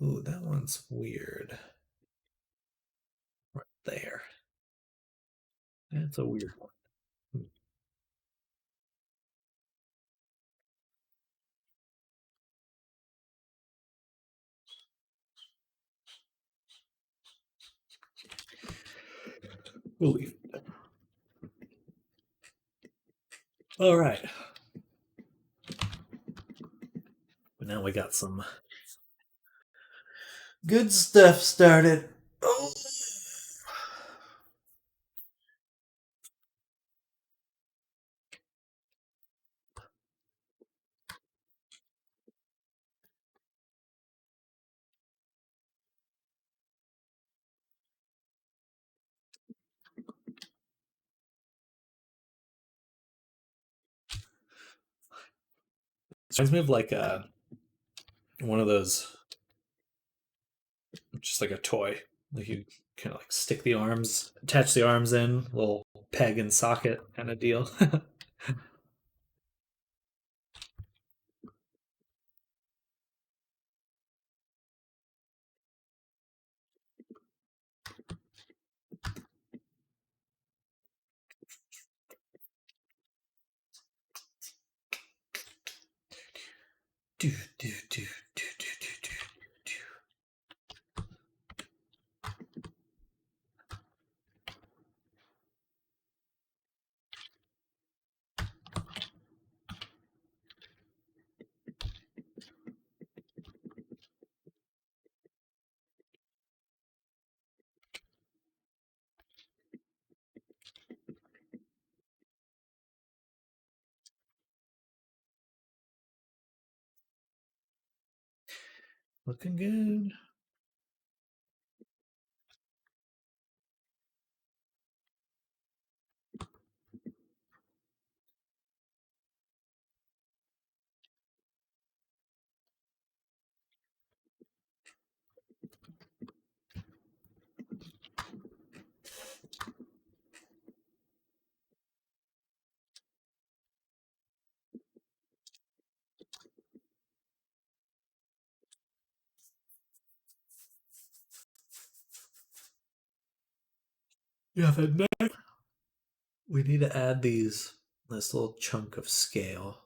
Ooh, that one's weird. Right there. That's a weird one. Hmm. We'll leave. All right. But now we got some good stuff started. Oh. It reminds me of like one of those, just like a toy. Like you kind of like stick the arms, attach the arms in, little peg and socket kind of deal. do, do, do, do, do, do, do. Looking good. Yeah, the next we need to add this little chunk of scale.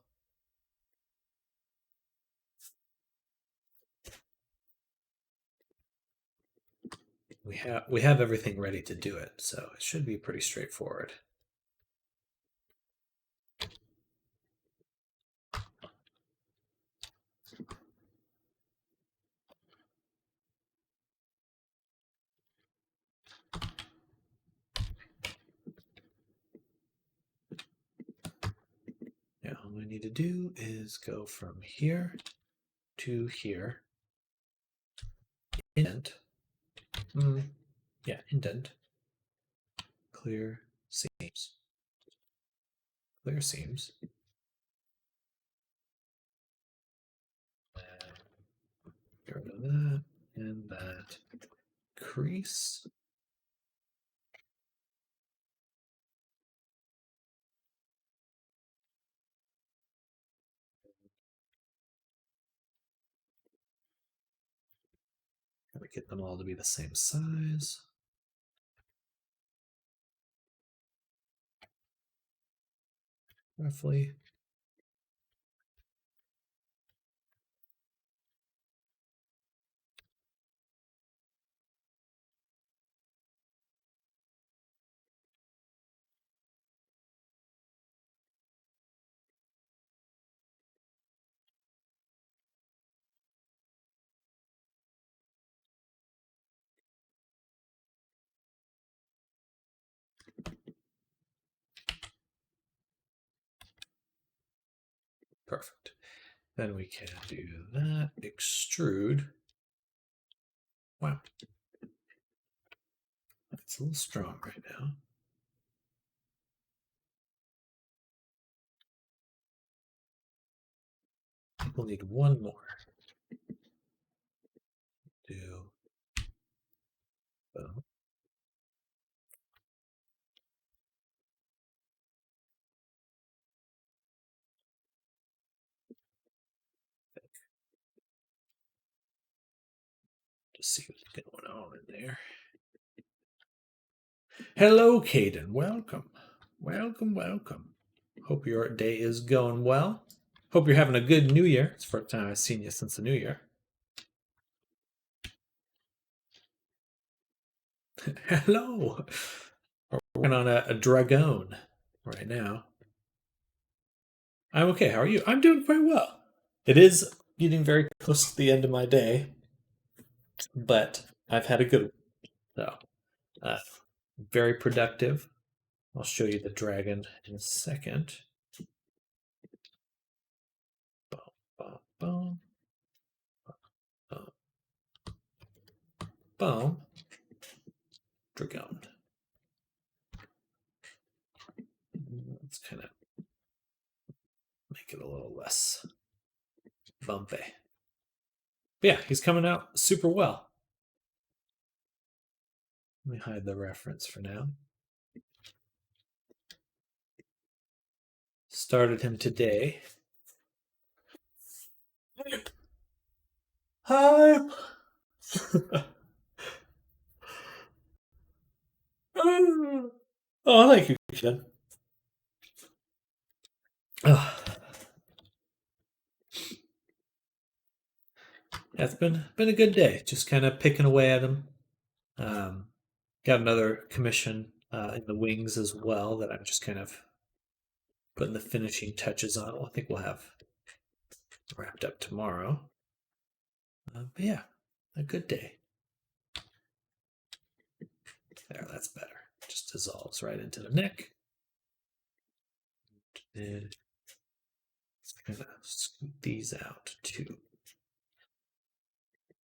We have everything ready to do it, so it should be pretty straightforward. Now all we need to do is go from here to here. Indent. Yeah, indent. Clear seams. Clear seams. Get rid of that and that. Crease. Gotta get them all to be the same size. Roughly. Perfect. Then we can do that. Extrude. Wow. It's a little strong right now. We'll need one more. Do. Boom. Just see what's going on in there. Hello, Caden. Welcome. Welcome, welcome. Hope your day is going well. Hope you're having a good New Year. It's the first time I've seen you since the New Year. Hello. We're working on a dragon right now. I'm okay. How are you? I'm doing quite well. It is getting very close to the end of my day, but I've had a good one. So, uh, very productive. I'll show you the dragon in a second. Boom, boom, boom. Boom. Boom. Dragon. Let's kind of make it a little less bumpy. But yeah, he's coming out super well. Let me hide the reference for now. Started him today. Hi. Oh, thank you, Ken. Oh. Yeah, it's been a good day. Just kind of picking away at him. Got another commission in the wings as well that I'm just kind of putting the finishing touches on. I think we'll have wrapped up tomorrow. But yeah, a good day. There, that's better. Just dissolves right into the neck. And just kind of scoot these out too,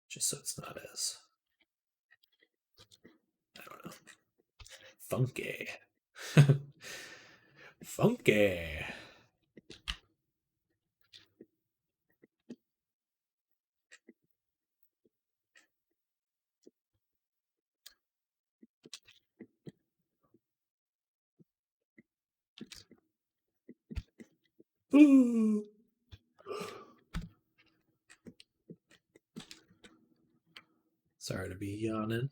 just so it's not as, I don't know, funky. Funky. Ooh. Sorry to be yawning.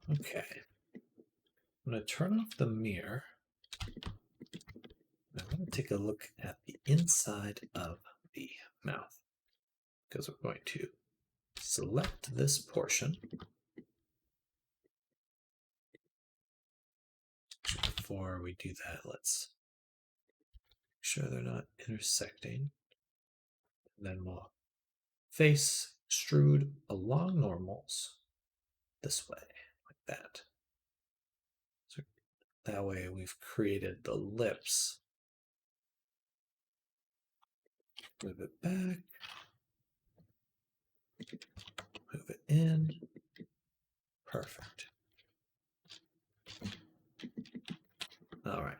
Okay. I'm going to turn off the mirror. I'm going to take a look at the inside of the mouth because we're going to select this portion. Before we do that, let's make sure they're not intersecting. And then we'll face extrude along normals this way, like that. So that way we've created the lips. Move it back. Move it in. Perfect. All right.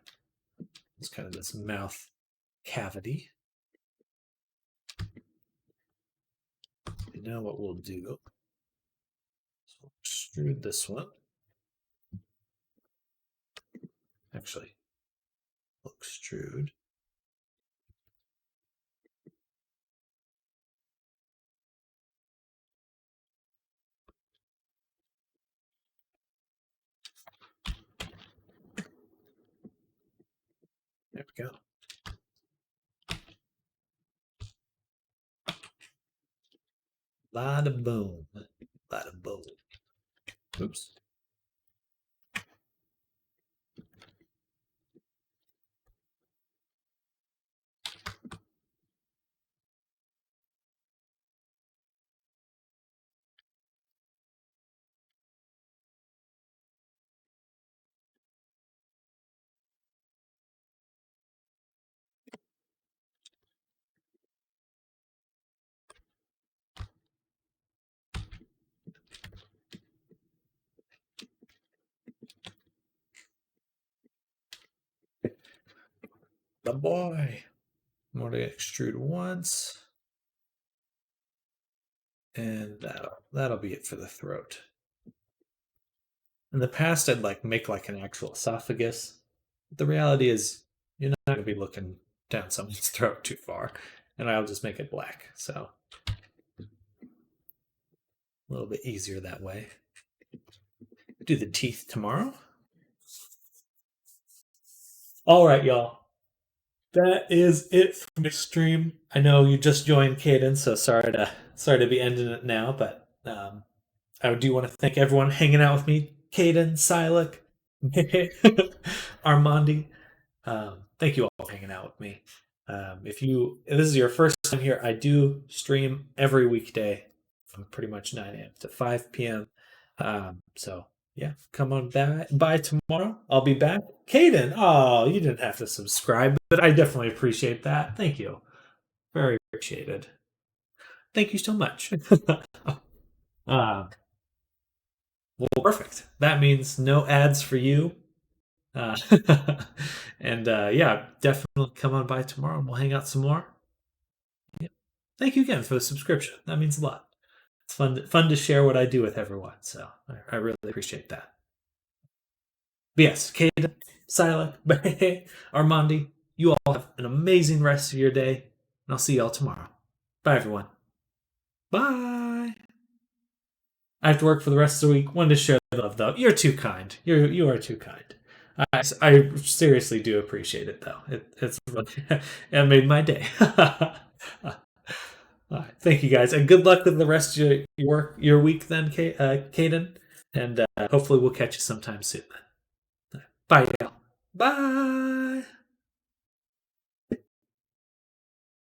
It's kind of this mouth cavity. And now what we'll do is we'll extrude this one. Actually, we'll extrude. There we go. Bada boom. Bada boom. Oops. The boy. I'm going to extrude once. And that'll be it for the throat. In the past, I'd like make like an actual esophagus. The reality is, you're not going to be looking down someone's throat too far, and I'll just make it black. So a little bit easier that way. Do the teeth tomorrow. All right, y'all. That is it for my stream. I know you just joined, Caden, so sorry to be ending it now, but I do want to thank everyone hanging out with me. Caden, Silik, Armandi. Thank you all for hanging out with me. If this is your first time here, I do stream every weekday from pretty much 9 a.m. to 5 p.m. So yeah, come on by tomorrow. I'll be back. Caden, oh, you didn't have to subscribe, but I definitely appreciate that. Thank you. Very appreciated. Thank you so much. uh, well, perfect. That means no ads for you. Uh, and yeah, definitely come on by tomorrow and we'll hang out some more. Yeah. Thank you again for the subscription. That means a lot. It's fun to share what I do with everyone. So I really appreciate that. But yes, Kate, Silent, Armandi, you all have an amazing rest of your day, and I'll see y'all tomorrow. Bye, everyone. Bye. I have to work for the rest of the week. Wanted to share the love, though. You're too kind. You are too kind. I seriously do appreciate it, though. It's really, it made my day. All right, thank you guys, and good luck with the rest of your week, then, Caden. And hopefully we'll catch you sometime soon. Bye, y'all. Bye.